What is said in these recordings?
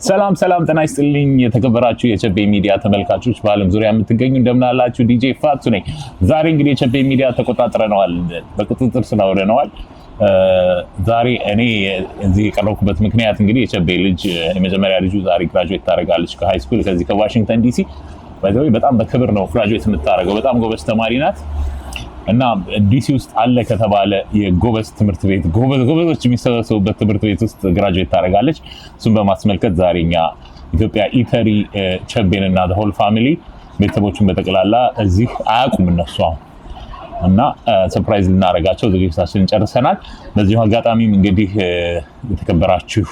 ሰላም ጤና ይስጥልኝ የተከበራችሁ የቸቤ ሚዲያ ተመልካቾች በአለም ዙሪያ የምትገኙ እንደምን አላችሁ? ዲጄ ፋቱ ነኝ። ዛሬ እንግዲህ የቸቤ ሚዲያ ተቆጣጥረነዋል፣ በቁጥጥር ስር አውለነዋል። ዛሬ እኔ እዚህ የቀረብኩበት ምክንያት እንግዲህ የቸቤ ልጅ የመጀመሪያ ልጁ ዛሬ ግራጁዌት ታደርጋለች ከሃይ ስኩል ከዚህ ከዋሽንግተን ዲሲ። በጣም በክብር ነው ግራጁዌት የምታደርገው። በጣም ጎበዝ ተማሪ ናት እና ዲሲ ውስጥ አለ ከተባለ የጎበዝ ትምህርት ቤት ጎበዞች የሚሰበሰቡበት ትምህርት ቤት ውስጥ ግራጁዌት ታደርጋለች። እሱን በማስመልከት ዛሬኛ ኢትዮጵያ ኢተሪ ቸቤን እና ዘ ሆል ፋሚሊ ቤተሰቦችን በጠቅላላ እዚህ አያውቁም እነሱ አሁን እና ሰርፕራይዝ ልናደርጋቸው ዝግጅታችንን ጨርሰናል። በዚሁ አጋጣሚም እንግዲህ የተከበራችሁ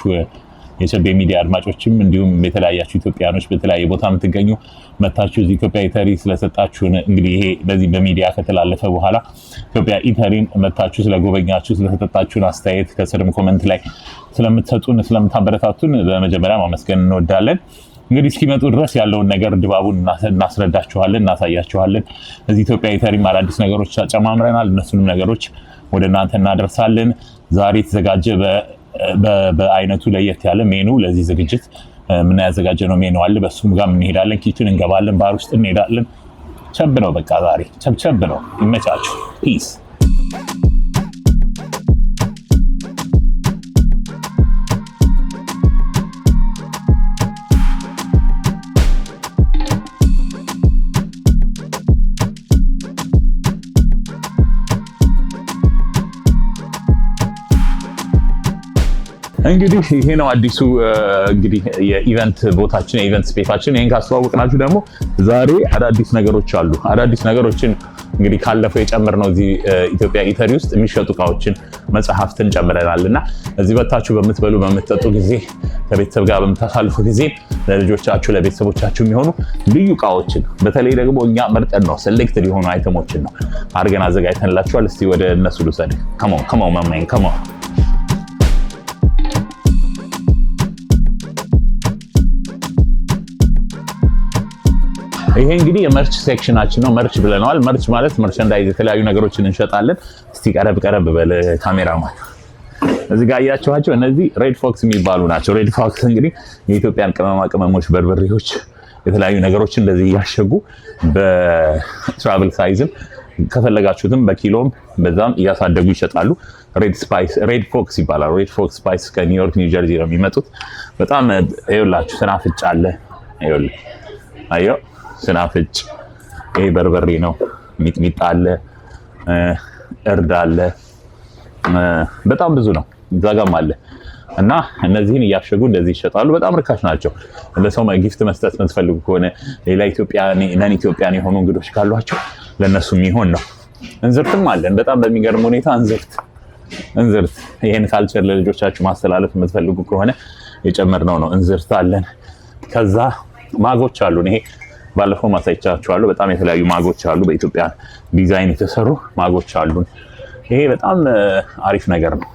የቸቤ ሚዲያ አድማጮችም እንዲሁም የተለያያችሁ ኢትዮጵያኖች በተለያየ ቦታ የምትገኙ መታችሁ እዚህ ኢትዮጵያ ኢተሪ ስለሰጣችሁን እንግዲህ ይሄ በዚህ በሚዲያ ከተላለፈ በኋላ ኢትዮጵያ ኢተሪን መታችሁ ስለጎበኛችሁ ስለሰጣችሁን አስተያየት ከስርም ኮሜንት ላይ ስለምትሰጡን ስለምታበረታቱን በመጀመሪያ ማመስገን እንወዳለን። እንግዲህ እስኪመጡ ድረስ ያለውን ነገር ድባቡን እናስረዳችኋለን፣ እናሳያችኋለን። እዚህ ኢትዮጵያ ኢተሪም አዳዲስ ነገሮች ጨማምረናል። እነሱንም ነገሮች ወደ እናንተ እናደርሳለን። ዛሬ የተዘጋጀ በአይነቱ ለየት ያለ ሜኑ ለዚህ ዝግጅት ምን ያዘጋጀነው ሜኑ አለ። በሱም ጋር እንሄዳለን፣ ኪችን እንገባለን፣ ባር ውስጥ እንሄዳለን። ቸብ ነው በቃ ዛሬ ቸብ ነው። ይመቻችሁ። ፒስ እንግዲህ ይሄ ነው አዲሱ እንግዲህ የኢቨንት ቦታችን የኢቨንት ስፔሳችን። ይሄን ካስተዋወቅናችሁ ደግሞ ዛሬ አዳዲስ ነገሮች አሉ። አዳዲስ ነገሮችን እንግዲህ ካለፈው የጨመርነው እዚህ ኢትዮጵያ ኢተሪ ውስጥ የሚሸጡ እቃዎችን መጽሐፍትን ጨምረናልና እዚህ በታችሁ በምትበሉ በምትጠጡ ጊዜ ከቤተሰብ ጋር በምታሳልፉ ጊዜ ለልጆቻችሁ ለቤተሰቦቻችሁ የሚሆኑ ልዩ እቃዎችን በተለይ ደግሞ እኛ መርጠን ነው ሴሌክትድ የሆኑ አይተሞችን ነው አድርገን አዘጋጅተንላችኋል። እስቲ ወደ እነሱ ልውሰድ። ከመው ማማኝ ከመው ይሄ እንግዲህ የመርች ሴክሽናችን ነው። መርች ብለናል። መርች ማለት መርቸንዳይዝ የተለያዩ ነገሮችን እንሸጣለን። እስቲ ቀረብ በለ ካሜራማን። እዚህ ጋር ያያችኋቸው እነዚህ ሬድ ፎክስ የሚባሉ ናቸው። ሬድ ፎክስ እንግዲህ የኢትዮጵያን ቅመማ ቅመሞች፣ በርበሬዎች፣ የተለያዩ ነገሮችን እንደዚህ እያሸጉ በትራቨል ሳይዝም ከፈለጋችሁትም በኪሎም በዛም እያሳደጉ ይሸጣሉ። ሬድ ፎክስ ይባላል። ሬድ ፎክስ ስፓይስ ከኒውዮርክ ኒው ጀርዚ ነው የሚመጡት። በጣም ይኸውላችሁ ስናፍጭ አለ። ይኸውልህ አዮ ስናፍጭ፣ ይሄ በርበሬ ነው። ሚጥሚጣ አለ፣ እርድ አለ፣ በጣም ብዙ ነው። እዛ ጋርም አለ እና እነዚህን እያሸጉ እንደዚህ ይሸጣሉ። በጣም ርካሽ ናቸው። ለሰው ጊፍት መስጠት የምትፈልጉ ከሆነ ሌላ ነን ኢትዮጵያን የሆኑ እንግዶች ካሏቸው ለነሱ የሚሆን ነው። እንዝርትም አለን። በጣም በሚገርም ሁኔታ እንዝርት ይሄን ካልቸር ለልጆቻችሁ ማስተላለፍ የምትፈልጉ ከሆነ የጨመርነው ነው። እንዝርት አለን። ከዛ ማጎች አሉን። ይሄ ባለፈው ማሳይቻችኋለሁ። በጣም የተለያዩ ማጎች አሉ። በኢትዮጵያ ዲዛይን የተሰሩ ማጎች አሉን። ይሄ በጣም አሪፍ ነገር ነው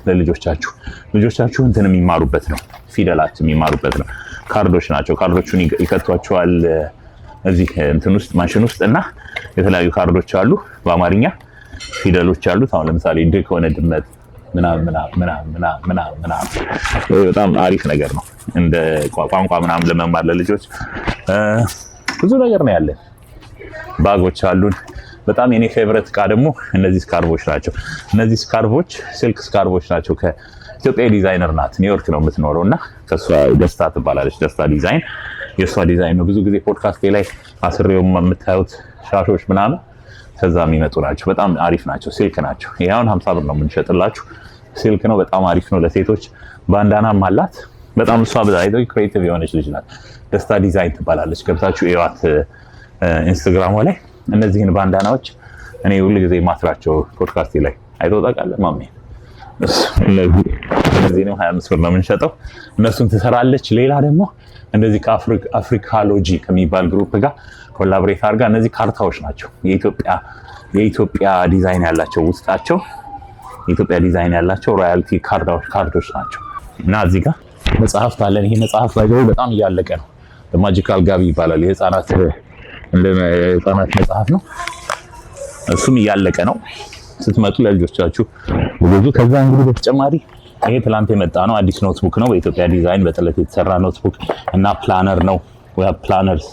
ልጆቻችሁ እንትን የሚማሩበት ነው። ፊደላት የሚማሩበት ነው። ካርዶች ናቸው። ካርዶቹን ይከቷቸዋል እዚህ እንትን ውስጥ ማሽን ውስጥ እና የተለያዩ ካርዶች አሉ። በአማርኛ ፊደሎች አሉት። አሁን ለምሳሌ ድ ከሆነ ድመት ምናምን በጣም አሪፍ ነገር ነው። እንደ ቋንቋ ምናምን ለመማር ለልጆች ብዙ ነገር ነው ያለን። ባጎች አሉን። በጣም የኔ ፌቨሪት እቃ ደግሞ እነዚህ ስካርቦች ናቸው። እነዚህ ስካርቦች ስልክ ስካርቦች ናቸው። ከኢትዮጵያ ዲዛይነር ናት፣ ኒውዮርክ ነው የምትኖረው እና ከሷ ደስታ ትባላለች። ደስታ ዲዛይን የሷ ዲዛይን ነው። ብዙ ጊዜ ፖድካስቴ ላይ አስሬው የምታዩት ሻሾች ምናምን ከዛ የሚመጡ ናቸው። በጣም አሪፍ ናቸው። ሲልክ ናቸው። ይሄ አሁን 50 ብር ነው የምንሸጥላችሁ። ሲልክ ነው። በጣም አሪፍ ነው ለሴቶች። ባንዳናም አላት። በጣም እሷ በጣም ክሬቲቭ የሆነች ልጅ ናት። ደስታ ዲዛይን ትባላለች። ገብታችሁ እዩዋት ኢንስታግራሟ ላይ። እነዚህን ባንዳናዎች እኔ ሁሉ ጊዜ ማስራቸው ፖድካስቴ ላይ አይተው ታውቃለህ ማሜ? እነዚህ ነው 25 ብር ነው የምንሸጠው። እነሱን ትሰራለች። ሌላ ደግሞ እንደዚህ ከአፍሪካሎጂ ከሚባል ግሩፕ ጋር ኮላቦሬት አድርጋ እነዚህ ካርታዎች ናቸው። የኢትዮጵያ ዲዛይን ያላቸው ውስጣቸው የኢትዮጵያ ዲዛይን ያላቸው ሮያልቲ ካርዶች ናቸው እና እዚህ ጋር መጽሐፍት አለን። ይሄ መጽሐፍ ባይዘው በጣም እያለቀ ነው። ማጂካል ጋቢ ይባላል። የህፃናት መጽሐፍ ነው። እሱም እያለቀ ነው። ስትመጡ ለልጆቻችሁ ብዙ። ከዛ እንግዲህ በተጨማሪ ይሄ ትላንት የመጣ ነው አዲስ ኖትቡክ ነው በኢትዮጵያ ዲዛይን በጥለት የተሰራ ኖትቡክ እና ፕላነር ነው ፕላነርስ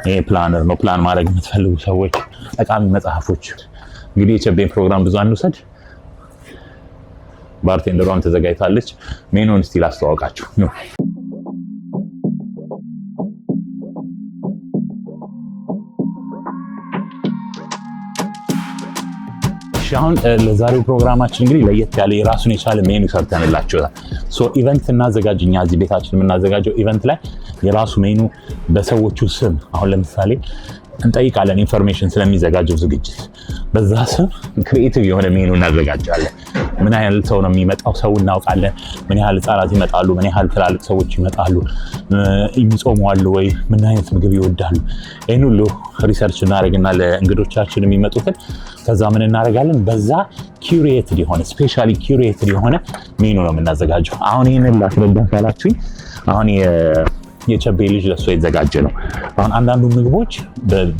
ይሄ ፕላነር ነው ፕላን ማድረግ የምትፈልጉ ሰዎች ጠቃሚ መጽሐፎች እንግዲህ የቸቤን ፕሮግራም ብዙ አንውሰድ ባርቴንደሯም ተዘጋጅታለች ሜኑን እስቲ ላስተዋውቃችሁ ነው አሁን ለዛሬው ፕሮግራማችን እንግዲህ ለየት ያለ የራሱን የቻለ ሜኑ ሰርተንላችኋል ሶ ኢቨንት እናዘጋጅኛ እዚህ ቤታችን የምናዘጋጀው ኢቨንት ላይ የራሱ ሜኑ በሰዎቹ ስም አሁን ለምሳሌ እንጠይቃለን ኢንፎርሜሽን ስለሚዘጋጀው ዝግጅት በዛ ስም ክሪኤቲቭ የሆነ ሜኑ እናዘጋጃለን ምን ያህል ሰው ነው የሚመጣው ሰው እናውቃለን ምን ያህል ህፃናት ይመጣሉ ምን ያህል ትላልቅ ሰዎች ይመጣሉ የሚጾሙ አሉ ወይ ምን አይነት ምግብ ይወዳሉ ይሄን ሁሉ ሪሰርች እናደርግና ለእንግዶቻችን የሚመጡትን ከዛ ምን እናደርጋለን በዛ ኩሬትድ የሆነ ስፔሻሊ ኩሬትድ የሆነ ሜኑ ነው የምናዘጋጀው አሁን ይሄንን ላስረዳ ካላችሁኝ አሁን የቸቤ ልጅ ለሷ የተዘጋጀ ነው አሁን አንዳንዱ ምግቦች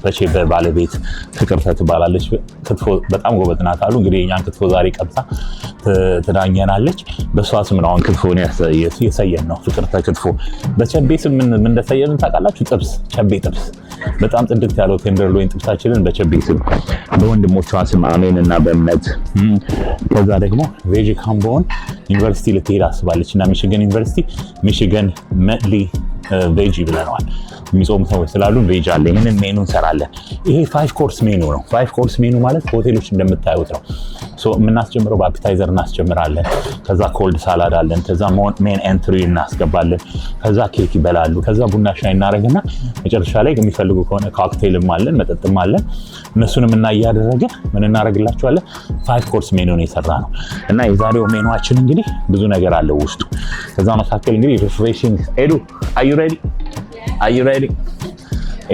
በቼ በባለቤት ፍቅርተ ትባላለች ክትፎ በጣም ጎበዝ ናት አሉ እንግዲህ የኛን ክትፎ ዛሬ ቀብታ ትዳኘናለች በሷ ስም ነው አሁን ክትፎን የሰየን ነው ፍቅርተ ክትፎ በቸቤ ስም ምን እንደሰየምን ታውቃላችሁ ጥብስ ቸቤ ጥብስ በጣም ጥድት ያለው ቴንደርሎይን ጥብሳችንን በቸቤ ስም በወንድሞቿ ስም አሜን እና በእምነት ከዛ ደግሞ ቬጂ ካምቦን ዩኒቨርሲቲ ልትሄድ አስባለች እና ሚሽገን ዩኒቨርሲቲ ሚሽገን መድሊ ቬጂ ብለናል የሚጾሙ ሰዎች ስላሉ ቬጅ አለ ይሄንን ሜኑ እንሰራለን ይሄ 5 ኮርስ ሜኑ ነው 5 ኮርስ ሜኑ ማለት ሆቴሎች እንደምታዩት ነው ሶ የምናስጀምረው በአፒታይዘር እናስጀምራለን ከዛ ኮልድ ሳላድ አለን ከዛ ሜን ኤንትሪ እናስገባለን ከዛ ኬክ ይበላሉ ከዛ ቡና ሻይ እናደርግና መጨረሻ ላይ የሚፈልጉ ከሆነ ኮክቴልም አለን መጠጥም አለን እነሱንም እና እያደረግን ምን እናደርግላቸዋለን 5 ኮርስ ሜኑ ነው የሰራ ነው እና የዛሬው ሜኑአችን እንግዲህ ብዙ ነገር አለው ውስጡ ከዛ መካከል እንግዲህ ሪፍሬሽንግ ኤዱ Are you ready?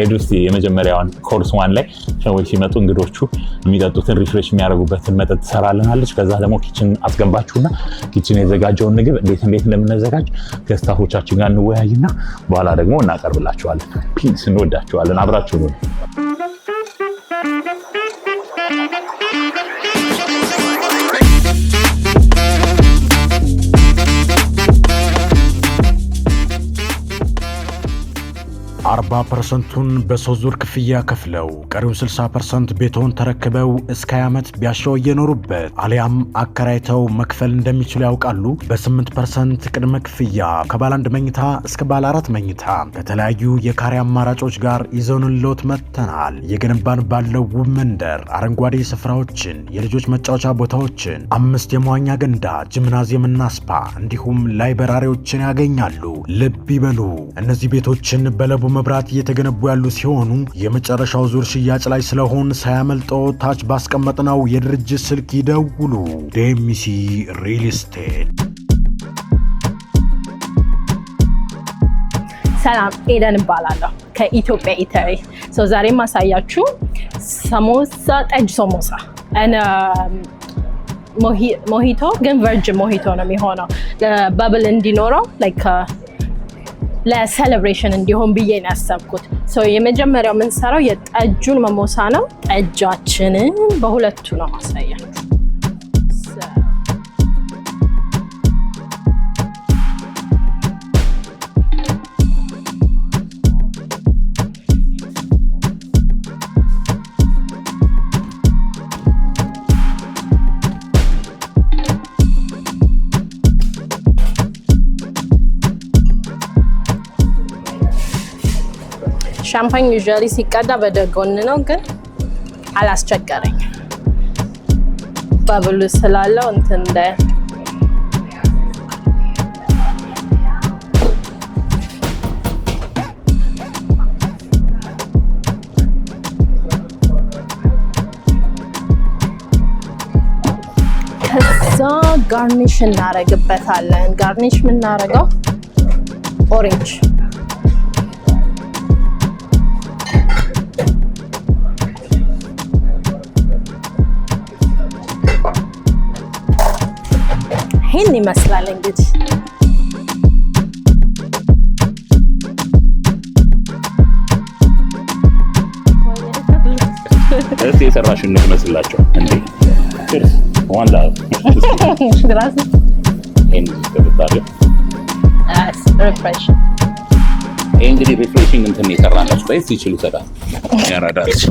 ኤዱስ የመጀመሪያውን ኮርስ 1 ላይ ሰዎች ሲመጡ እንግዶቹ የሚጠጡትን ሪፍሬሽ የሚያደርጉበትን መጠጥ ትሰራልናለች ከዛ ደግሞ ኪችን አስገባችሁና ኪችን የዘጋጀውን ምግብ እንዴት እንደምናዘጋጅ ከስታፎቻችን ጋር እንወያይና በኋላ ደግሞ እናቀርብላችኋለን ፒስ እንወዳችኋለን አብራችሁ ነው %40 በሶስት ዙር ክፍያ ከፍለው ቀሪው 60% ቤቶን ተረክበው እስከ ዓመት ቢያሻው እየኖሩበት አሊያም አከራይተው መክፈል እንደሚችሉ ያውቃሉ። በ8% ቅድመ ክፍያ ከባለ 1 መኝታ እስከ ባለ 4 መኝታ ከተለያዩ የካሬ አማራጮች ጋር ይዘንሎት መጥተናል። የገነባን ባለው ውብ መንደር አረንጓዴ ስፍራዎችን፣ የልጆች መጫወቻ ቦታዎችን፣ 5 የመዋኛ ገንዳ፣ ጂምናዚየምና ስፓ እንዲሁም ላይብረሪዎችን ያገኛሉ። ልብ ይበሉ፣ እነዚህ ቤቶችን በለቡ መብራት እየተገነቡ ያሉ ሲሆኑ የመጨረሻው ዙር ሽያጭ ላይ ስለሆን ሳያመልጠው ታች ባስቀመጥነው የድርጅት ስልክ ይደውሉ። ዴሚሲ ሪል ስቴት። ሰላም፣ ኤደን እባላለሁ ከኢትዮጵያ ኢተሪ። ዛሬ ማሳያችሁ ሳሞሳ ጠጅ ሳሞሳ ሞሂቶ ግን ቨርጅን ሞሂቶ ነው የሚሆነው ለባብል እንዲኖረው ላይክ ለሴሌብሬሽን እንዲሆን ብዬ ነው ያሰብኩት። የመጀመሪያው የምንሰራው የጠጁን መሞሳ ነው። ጠጃችንን በሁለቱ ነው ማሳያችሁ። ሻምፓኝ ዩዥዋሊ ሲቀዳ በደጎን ነው፣ ግን አላስቸገረኝ ባብሉ ስላለው እንትን እንደ ከዛ ጋርኒሽ እናረግበታለን። ጋርኒሽ የምናረገው ኦሬንጅ ይህን ይመስላል እንግዲህ። እስቲ የሰራሽን እንመስላቸው እንዴ? ችርስ ዋንላ ይሄን ተብታለሁ ሪፍሬሽ ይሄ እንግዲህ ሪፍሬሽንግ እንትን የሰራናችሁ ባይስ ይችሉ ተዳል ያራዳልች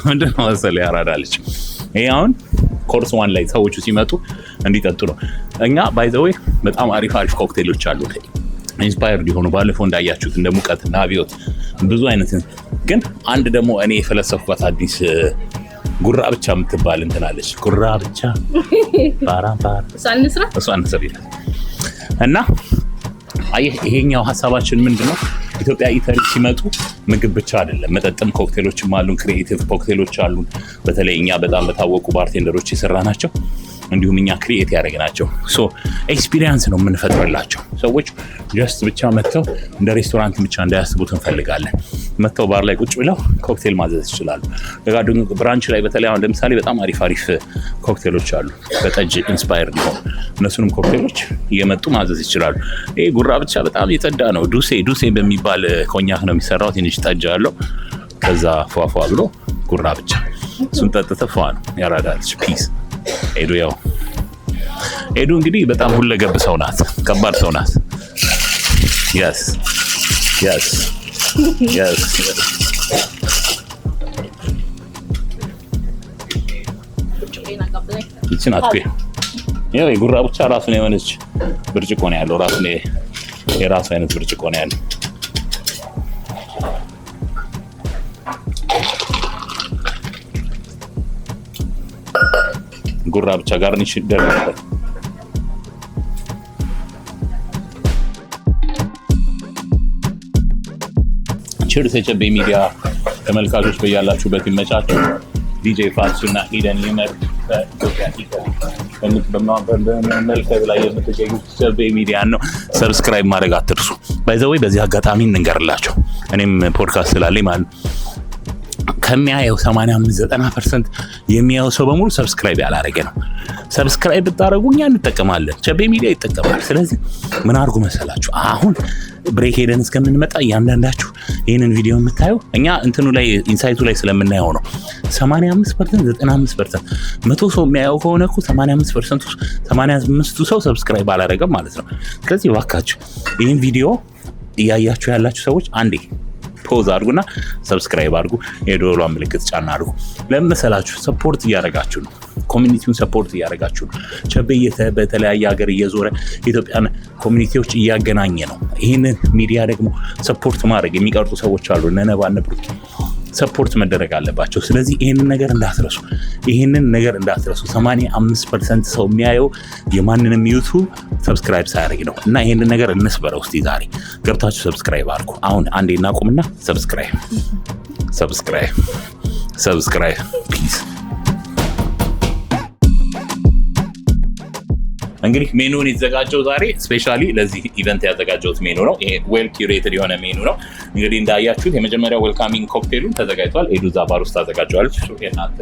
ምንድነው መሰለህ ያራዳልች። ይሄ አሁን ኮርስ 1 ላይ ሰዎቹ ሲመጡ እንዲጠጡ ነው። እኛ ባይ ዘ ዌይ በጣም አሪፍ ኮክቴሎች አሉ ኢንስፓየርድ የሆኑ ባለፈው እንዳያችሁት እንደ ሙቀትና አብዮት ብዙ አይነት። ግን አንድ ደግሞ እኔ የፈለሰፍኳት አዲስ ጉራ ብቻ የምትባል እንትን አለች። ጉራ ብቻ ባራምባር እሷን ስራ ይላል እና ይሄኛው ሀሳባችን ምንድነው? ኢትዮጵያ ኢታሊ ሲመጡ ምግብ ብቻ አይደለም፣ መጠጥም ኮክቴሎችም አሉን፣ ክሪኤቲቭ ኮክቴሎች አሉን። በተለይ እኛ በጣም በታወቁ ባርቴንደሮች የሰራናቸው እንዲሁም እኛ ክሪኤት ያደረግናቸው ኤክስፒሪየንስ ነው የምንፈጥርላቸው። ሰዎች ጀስት ብቻ መጥተው እንደ ሬስቶራንት ብቻ እንዳያስቡት እንፈልጋለን። መጥተው ባር ላይ ቁጭ ብለው ኮክቴል ማዘዝ ይችላሉ። ደጋዱ ብራንች ላይ በተለይ አሁን ለምሳሌ በጣም አሪፍ ኮክቴሎች አሉ በጠጅ ኢንስፓየርድ ነው። እነሱንም ኮክቴሎች እየመጡ ማዘዝ ይችላሉ። ይሄ ጉራ ብቻ በጣም የጸዳ ነው። ዱሴ በሚባል ኮኛክ ነው የሚሰራው። ትንሽ ጠጅ አለው። ከዛ ፏፏ ብሎ ጉራ ብቻ እሱን ጠጥተህ ፏ ነው ያራዳልች ፒስ ኤዱ እንግዲህ በጣም ሁለገብ ሰው ናት። ከባድ ሰው ናት። yes ይቺን አትኩ ይሄ ጉራ ብቻ ራሱን የሆነች ብርጭቆ ነው ያለው። ራሱን የራሱ አይነት ብርጭቆ ነው ያለው። ጉራ ብቻ ጋርኒሽ ይደረጋል። ቺርስ የጨቤ ሚዲያ ተመልካቾች በያላችሁበት ይመቻችሁ። ዲጄ ፋሱ እና ኢደን ይመር በኢትዮጵያ በመልከብ ላይ የምትገኙት ጨቤ ሚዲያ ነው። ሰብስክራይብ ማድረግ አትርሱ። ባይ ዘ ወይ በዚህ አጋጣሚ እንንገርላቸው እኔም ፖድካስት ስላለኝ ማለት ከሚያየው 85-90% የሚያየው ሰው በሙሉ ሰብስክራይብ ያላረገ ነው። ሰብስክራይብ ብታረጉ እኛ እንጠቀማለን፣ ጨቤ ሚዲያ ይጠቀማል። ስለዚህ ምን አድርጉ መሰላችሁ? አሁን ብሬክ ሄደን እስከምንመጣ እያንዳንዳችሁ ይህንን ቪዲዮ የምታዩ እኛ እንትኑ ላይ ኢንሳይቱ ላይ ስለምናየው ነው። 85% 95% 100 ሰው የሚያየው ከሆነ እኮ 85% ሰው ሰብስክራይብ አላረገም ማለት ነው። ስለዚህ እባካችሁ ይህን ቪዲዮ እያያችሁ ያላችሁ ሰዎች አንዴ ፖዝ አድርጉና ሰብስክራይብ አድርጉ። የዶላር ምልክት ጫና አድርጉ። ለምን መሰላችሁ? ሰፖርት እያደረጋችሁ ነው። ኮሚኒቲውን ሰፖርት እያደረጋችሁ ነው። ጨቤ በተለያየ ሀገር እየዞረ የኢትዮጵያን ኮሚኒቲዎች እያገናኘ ነው። ይህንን ሚዲያ ደግሞ ሰፖርት ማድረግ የሚቀርጡ ሰዎች አሉ። ነነባ ነብሩት ሰፖርት መደረግ አለባቸው። ስለዚህ ይህንን ነገር እንዳትረሱ። 85% ሰው የሚያየው የማንንም ዩቱብ ሰብስክራይብ ሳያደርግ ነው እና ይህንን ነገር እንስበረው። እስቲ ዛሬ ገብታችሁ ሰብስክራይብ አድርጉ። አሁን አንዴ እናቁምና ሰብስክራይብ ፕሊዝ። እንግዲህ ሜኑን የተዘጋጀው ዛሬ ስፔሻሊ ለዚህ ኢቨንት ያዘጋጀሁት ሜኑ ነው። ይሄ ዌል ኪዩሬትድ የሆነ ሜኑ ነው። እንግዲህ እንዳያችሁት የመጀመሪያው ዌልካሚንግ ኮክቴሉን ተዘጋጅቷል። ኤዱዛ ባር ውስጥ ታዘጋጀዋለች። የእናንተ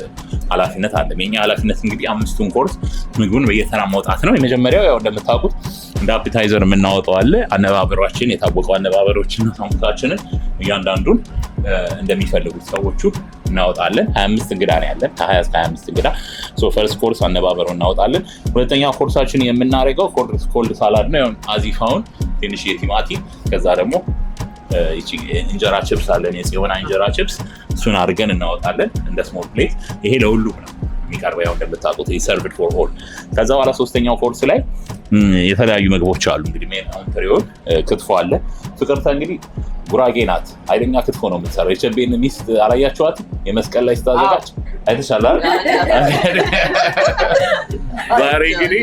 ኃላፊነት አለ። የኛ ኃላፊነት እንግዲህ 5ቱን ኮርስ ምግቡን በየተራ ማውጣት ነው። የመጀመሪያው ያው እንደምታውቁት እንደ አፒታይዘር የምናወጣው አለ። አነባበሯችን የታወቀው አነባበሮችና ሳሙታችንን እያንዳንዱን እንደሚፈልጉት ሰዎቹ እናወጣለን። 25 እንግዳ ነው ያለን፣ ከ20 እስከ 25 እንግዳ። ፈርስት ኮርስ አነባበሩ እናወጣለን። ሁለተኛ ኮርሳችን የምናደርገው ኮልድ ሳላድ ነው። አዚፋውን ትንሽ የቲማቲም ከዛ ደግሞ እንጀራ ቺፕስ አለን፣ የጽዮና እንጀራ ቺፕስ፣ እሱን አድርገን እናወጣለን እንደ ስሞል ፕሌት። ይሄ ለሁሉም ነው የሚቀርበው ያው እንደምታውቁት ሰርቭድ ፎር ኦል። ከዛ በኋላ ሶስተኛው ኮርስ ላይ የተለያዩ ምግቦች አሉ። እንግዲህ ሜን አንተሪውን ክትፎ አለ። ፍቅርተ እንግዲህ ጉራጌ ናት። ኃይለኛ ክትፎ ነው የምትሰራው። የጨቤን ሚስት አላያችኋት? የመስቀል ላይ ስታዘጋጅ አይተሻል አይደል? ዛሬ እንግዲህ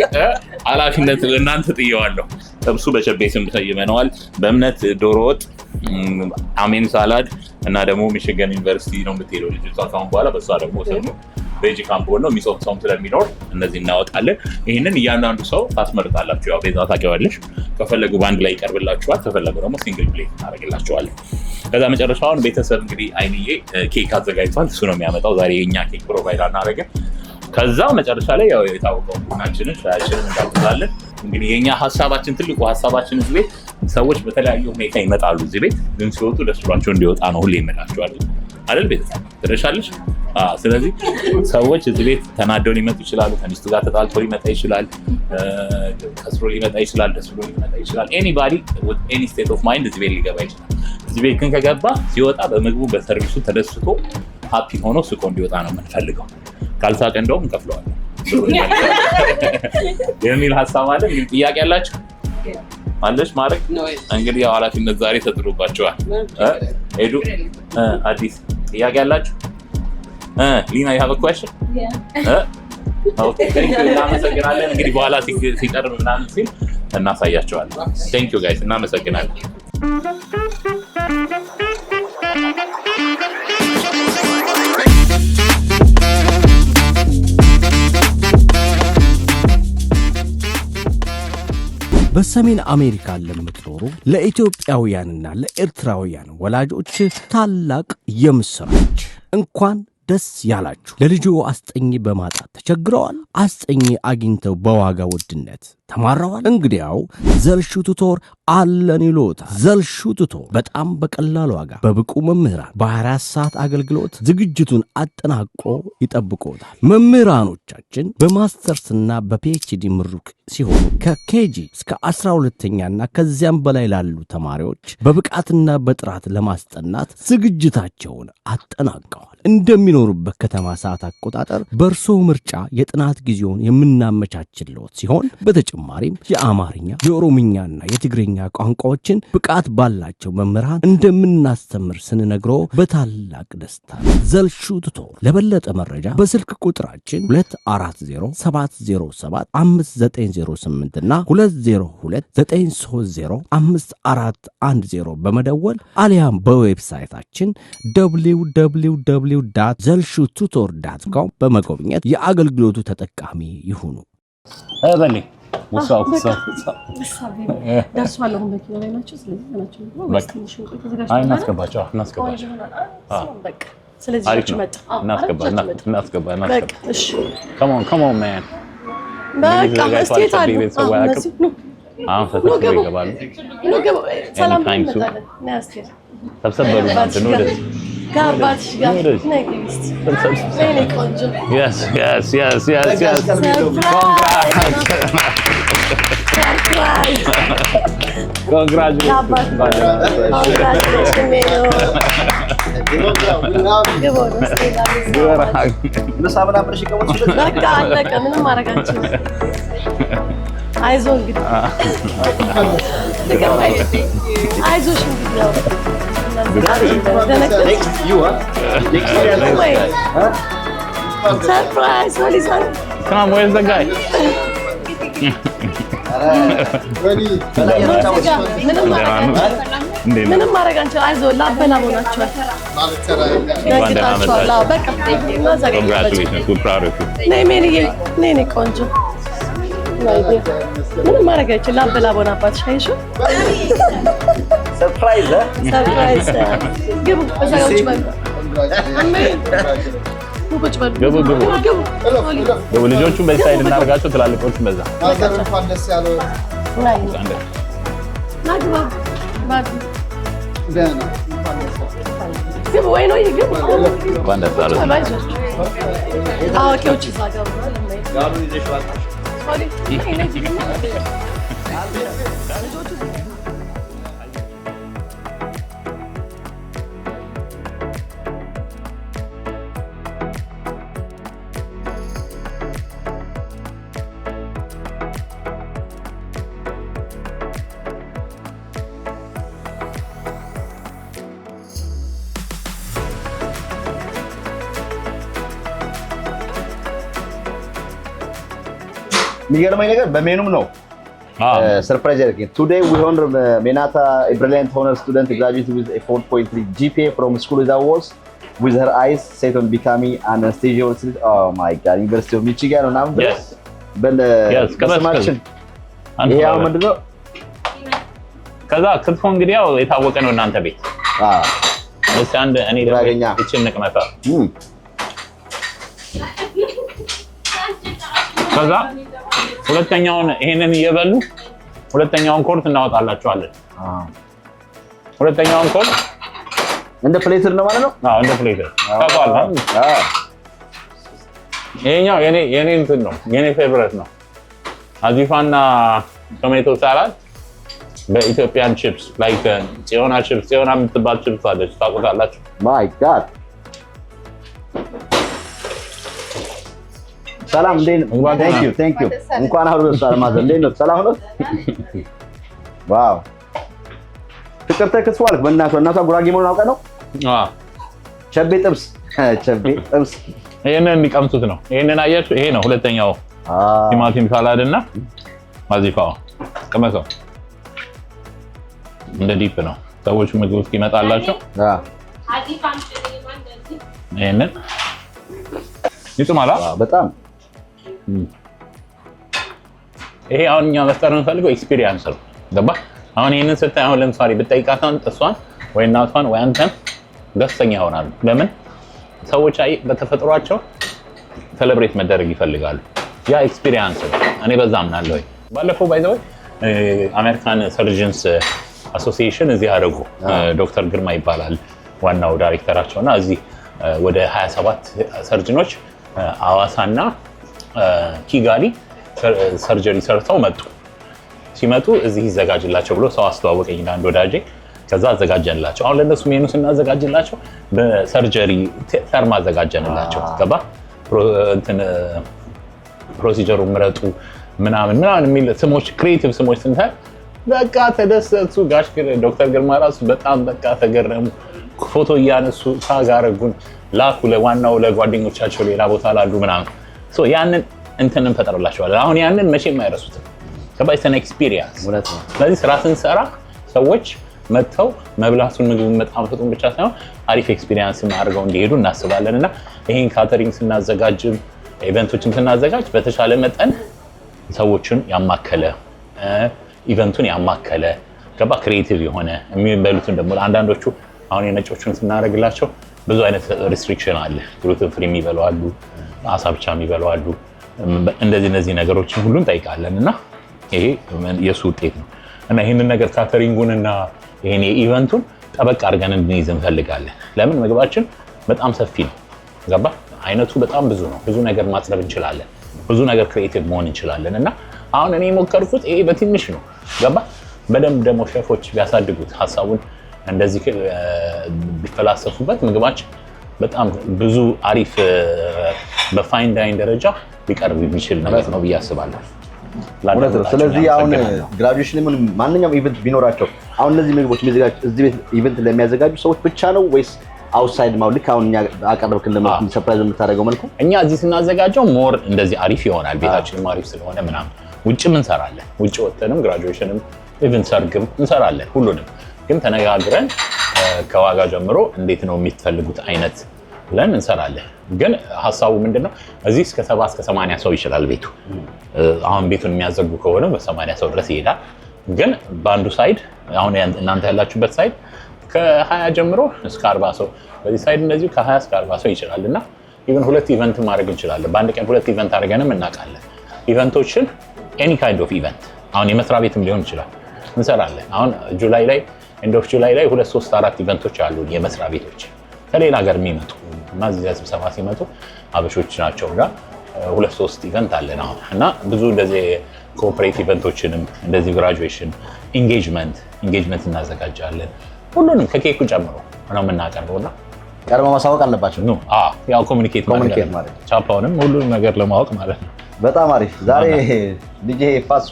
ኃላፊነት ለእናንተ ጥየዋለሁ። ጥብሱ በጨቤ ስም ሰይመነዋል። በእምነት ዶሮ ወጥ፣ አሜን ሳላድ እና ደግሞ ሚሽገን ዩኒቨርሲቲ ነው የምትሄደው ልጅቷ ካሁን በኋላ። በሷ ደግሞ ሰው ቬጅ ካምፖን ነው የሚጾም ሰውም ስለሚኖር እነዚህ እናወጣለን። ይህንን እያንዳንዱ ሰው ታስመርጣላችሁ። ያው ቤዛ ታውቂዋለሽ። ከፈለጉ በአንድ ላይ ይቀርብላችኋል፣ ከፈለጉ ደግሞ ሲንግል ፕሌት እናደርግላችኋለን። ከዛ መጨረሻውን ቤተሰብ እንግዲህ አይንዬ ኬክ አዘጋጅቷል። እሱ ነው የሚያመጣው። ዛሬ የኛ ኬክ ፕሮቫይድ አናደርግም። ከዛ መጨረሻ ላይ ያው የታወቀው ቡናችንን ሻያችንን እንጋብዛለን። እንግዲህ የኛ ሀሳባችን ትልቁ ሀሳባችን እዚህ ቤት ሰዎች በተለያዩ ሁኔታ ይመጣሉ። እዚህ ቤት ግን ሲወጡ ደስ ብሏቸው እንዲወጣ ነው ሁሌ ይመጣቸዋል አይደል? ቤተሰብ ትረሻለሽ ስለዚህ ሰዎች እዚህ ቤት ተናደው ሊመጡ ይችላሉ። ከሚስቱ ጋር ተጣልቶ ሊመጣ ይችላል። ከስሮ ሊመጣ ይችላል። ደስ ብሎ ሊመጣ ይችላል። ኤኒባዲ with any state of mind እዚህ ቤት ሊገባ ይችላል። እዚህ ቤት ግን ከገባ ሲወጣ በምግቡ በሰርቪሱ ተደስቶ ሃፒ ሆኖ ስቆ እንዲወጣ ነው የምንፈልገው። ካልሳቀ እንደውም እንከፍለዋለን የሚል ሀሳብ አለ። ግን ጥያቄ ያላችሁ አለሽ ማድረግ እንግዲህ ያው ኃላፊነት ዛሬ ተጥሎባቸዋል። ሄዱ አዲስ ጥያቄ ያላችሁ ሊና you have a question? Okay, thank you. እናመሰግናለን። እንግዲህ በኋላ ሲቀርብ ምናምን ሲል እናሳያቸዋለን። Thank you guys. እናመሰግናለን። በሰሜን አሜሪካ ለምትኖሩ ለኢትዮጵያውያንና ለኤርትራውያን ወላጆች ታላቅ የምስራች እንኳን ደስ ያላችሁ። ለልጆ አስጠኝ በማጣት ተቸግረዋል? አስጠኝ አግኝተው በዋጋ ውድነት ተማረዋል? እንግዲያው ዘልሹ ቱቶር አለን ይሎታል። ዘልሹ ቱቶር በጣም በቀላል ዋጋ በብቁ መምህራን በ24 ሰዓት አገልግሎት ዝግጅቱን አጠናቆ ይጠብቆታል። መምህራኖቻችን በማስተርስና በፒኤችዲ ምሩቅ ሲሆኑ ከኬጂ እስከ 12ኛና ከዚያም በላይ ላሉ ተማሪዎች በብቃትና በጥራት ለማስጠናት ዝግጅታቸውን አጠናቀዋል። እንደሚኖሩበት ከተማ ሰዓት አቆጣጠር በእርሶ ምርጫ የጥናት ጊዜውን የምናመቻችልዎት ሲሆን በተጨማሪም የአማርኛ የኦሮምኛና የትግርኛ ቋንቋዎችን ብቃት ባላቸው መምህራን እንደምናስተምር ስንነግሮ በታላቅ ደስታ። ዘልሹ ቱቶር። ለበለጠ መረጃ በስልክ ቁጥራችን 2407507598 እና 2029305410 በመደወል አሊያም በዌብሳይታችን www.zelshututor.com በመጎብኘት የአገልግሎቱ ተጠቃሚ ይሁኑ። በሌ ወሳው ደርሷል። አሁን መኪና ላይ ናቸው። ስለዚህ ናቸው እናስገባቸው። በቃ ስለዚህ እናስገባ። እሺ come on man በቃ እስቲ ታዲያ አሁን ፈተና ይገባሉ። ሰላም ተሰበሩ ማለት ነው። ጋባትሽ ጋር ነግሪስት ለኔ ቆንጆ yes አይዞህ እንግዲህ አይዞሽ እንግዲህ ያው surprise! What is that? Come on, where's the guy? ምንም ማድረግ አንችልም። አይዞህ ላበላቦናቸዋል ነግጣቸዋል። በቃ ነይ ቆንጆ ምንም ማድረግ አይችልም። ላበላቦና አባትሽ አይሹ ሰርፕራይዝ ግቡ እዛ ጋር ቁጭ በሉ ግቡ ልጆቹን በዚህ ሳይድ እናደርጋቸው፣ ትላልቆቹን በዛ ግቡ ወይ ነው ይግቡ አዋቂዎች እዛ ጋር የሚገርመኝ ነገር በሜኑም ነው ሰርፕራይዝ ያደረገኝ። Today we honor Menata, a brilliant honor student graduated with a 4.3 GPA from school that was with her eyes set on becoming an anesthesiologist. Oh my God, University of Michigan on number. Yes. በስማችን ይሄ ያው ምንድነው? ከዛ ክትፎ እንግዲህ ያው የታወቀ ነው እናንተ ቤት። እሺ አንድ እኔ ደግሞ እቺን ንቅመታ ከዛ ሁለተኛውን ይሄንን እየበሉ ሁለተኛውን ኮርት እናወጣላችኋለን። ሁለተኛውን ኮርት እንደ ፕሌተር ነው ማለት ነው። እንደ ፕሌተር ታውቃለህ። ይሄኛው የኔ እንትን ነው የኔ ፌቨሪት ነው። አዚፋና ቶሜቶ ሳላድ በኢትዮጵያን ቺፕስ ላይክ ጽዮና ቺፕስ ጽዮና የምትባል ቺፕስ አለች ታውቁታላችሁ? ማይ ጋድ ሰላም እንዴት ነው? ቴንክ ዩ እንኳን አብሮ ሰላም አዘ እንዴት ነው? ሰላም ነው? ዋው ፍቅር ተከስዋል። በእናቷ ጉራጌ መሆኑን አውቀ ነው? ቸቤ ጥብስ ይሄንን እንዲቀምሱት ነው። ይሄንን አያችሁ? ይሄ ነው ሁለተኛው ቲማቲም ሳላድ እና አዚፋው ቀመሰው እንደ ዲፕ ነው። ሰዎች ምግብ እስኪመጣላቸው ይሄንን ይጥማላ በጣም ይሄ አሁን እኛ መፍጠር የምንፈልገው ኤክስፒሪየንስ ነው። ገባ? አሁን ይሄንን ስታይ አሁን ለምሳሌ ብትጠይቃት እሷን ወይ እናቷን ወይ አንተን ደስተኛ ይሆናሉ። ለምን? ሰዎች በተፈጥሯቸው ሴሌብሬት መደረግ ይፈልጋሉ። ያ ኤክስፒሪየንስ ነው። እኔ በዛ አምናለሁ። ባለፈው ባይ ዘ ወይ አሜሪካን ሰርጀንስ አሶሲዬሽን እዚህ አደረጉ። ዶክተር ግርማ ይባላል ዋናው ዳይሬክተራቸውና እዚህ ወደ 27 ሰርጅኖች አዋሳና ኪጋሊ ሰርጀሪ ሰርተው መጡ። ሲመጡ እዚህ ይዘጋጅላቸው ብሎ ሰው አስተዋወቀኝ አንድ ወዳጄ። ከዛ አዘጋጀንላቸው። አሁን ለነሱ ሜኑ ስናዘጋጅላቸው በሰርጀሪ ተርም አዘጋጀንላቸው። ገባ? እንትን ፕሮሲጀሩ ምረጡ ምናምን የሚል ስሞች ክሬቲቭ ስሞች ስንታይ በቃ ተደሰቱ። ጋሽ ዶክተር ግርማ ራሱ በጣም በቃ ተገረሙ። ፎቶ እያነሱ ታጋረጉን ላኩ ለዋናው ለጓደኞቻቸው ሌላ ቦታ ላሉ ምናምን ያንን እንትን እንፈጥርላቸዋለን። አሁን ያንን መቼም አይረሱትም። ከባይሰን ኤክስፒሪየንስ። ስለዚህ ስራ ስንሰራ ሰዎች መጥተው መብላቱን ምግቡን መጣፈጡን ብቻ ሳይሆን አሪፍ ኤክስፒሪየንስ አድርገው እንዲሄዱ እናስባለን እና ይሄን ካተሪንግ ስናዘጋጅም ኢቨንቶችን ስናዘጋጅ በተሻለ መጠን ሰዎችን ያማከለ ኢቨንቱን ያማከለ ገባ ክሬቲቭ የሆነ የሚበሉትን ደግሞ አንዳንዶቹ አሁን የነጮቹን ስናደርግላቸው ብዙ አይነት ሪስትሪክሽን አለ። ግሉተን ፍሪ የሚበሉ አሉ፣ አሳ ብቻ የሚበሉ አሉ። እነዚህ ነገሮችን ሁሉም ጠይቃለን እና ይሄ የሱ ውጤት ነው እና ይህንን ነገር ካተሪንጉን እና ይሄን የኢቨንቱን ጠበቅ አድርገን እንድንይዝ እንፈልጋለን። ለምን ምግባችን በጣም ሰፊ ነው። ገባ አይነቱ በጣም ብዙ ነው። ብዙ ነገር ማጽረብ እንችላለን። ብዙ ነገር ክሬቲቭ መሆን እንችላለን እና አሁን እኔ የሞከርኩት ይሄ በትንሽ ነው። ገባ በደንብ ደግሞ ሼፎች ቢያሳድጉት ሀሳቡን እንደዚህ ቢፈላሰፉበት ምግባችን በጣም ብዙ አሪፍ በፋይን ዳይን ደረጃ ሊቀርብ የሚችል ነገር ነው ብዬ አስባለሁ። ስለዚህ አሁን ግራጁዌሽን ምን ማንኛውም ኢቨንት ቢኖራቸው አሁን እነዚህ ምግቦች የሚዘጋጁ እዚህ ቤት ኢቨንት ለሚያዘጋጁ ሰዎች ብቻ ነው ወይስ አውትሳይድ ማው ልክ አሁን እኛ አቀረብክን ለማለት ሰርፕራይዝ የምታደርገው መልኩ? እኛ እዚህ ስናዘጋጀው ሞር እንደዚህ አሪፍ ይሆናል። ቤታችንም አሪፍ ስለሆነ ምናምን ውጭም እንሰራለን። ውጭ ወጥተንም ግራጁዌሽንም ኢቨንት ሰርግም እንሰራለን። ሁሉንም ግን ተነጋግረን ከዋጋ ጀምሮ እንዴት ነው የሚፈልጉት አይነት ብለን እንሰራለን። ግን ሀሳቡ ምንድነው እዚህ እስከ 70 እስከ 80 ሰው ይችላል ቤቱ። አሁን ቤቱን የሚያዘጉ ከሆነ በ80 ሰው ድረስ ይሄዳል። ግን በአንዱ ሳይድ አሁን እናንተ ያላችሁበት ሳይድ ከ20 ጀምሮ እስከ 40 ሰው፣ በዚህ ሳይድ እንደዚሁ ከ20 እስከ 40 ሰው ይችላል እና ኢቨን ሁለት ኢቨንት ማድረግ እንችላለን። በአንድ ቀን ሁለት ኢቨንት አድርገንም እናውቃለን። ኢቨንቶችን ኤኒ ካይንድ ኦፍ ኢቨንት አሁን የመስሪያ ቤትም ሊሆን ይችላል እንሰራለን። አሁን ጁላይ ላይ ኤንድ ኦፍ ጁላይ ላይ 2 3 4 ኢቨንቶች አሉ የመስሪያ ቤቶች ከሌላ ሀገር የሚመጡ እና እዚያ ስብሰባ ሲመጡ አበሾች ናቸው ጋር 2 3 ኢቨንት አለን አሁን እና ብዙ እንደዚህ ኮኦፕሬቲቭ ኢቨንቶችንም እንደዚህ ግራጁዌሽን ኢንጌጅመንት እናዘጋጃለን። ሁሉንም ከኬኩ ጨምሮ ነው የምናቀርበውና ቀድሞ ማሳወቅ አለባቸው ነው። ያው ኮሙኒኬት ማለት ቻፓውንም ሁሉንም ነገር ለማወቅ ማለት ነው። በጣም አሪፍ። ዛሬ ዲጄ ፋሱ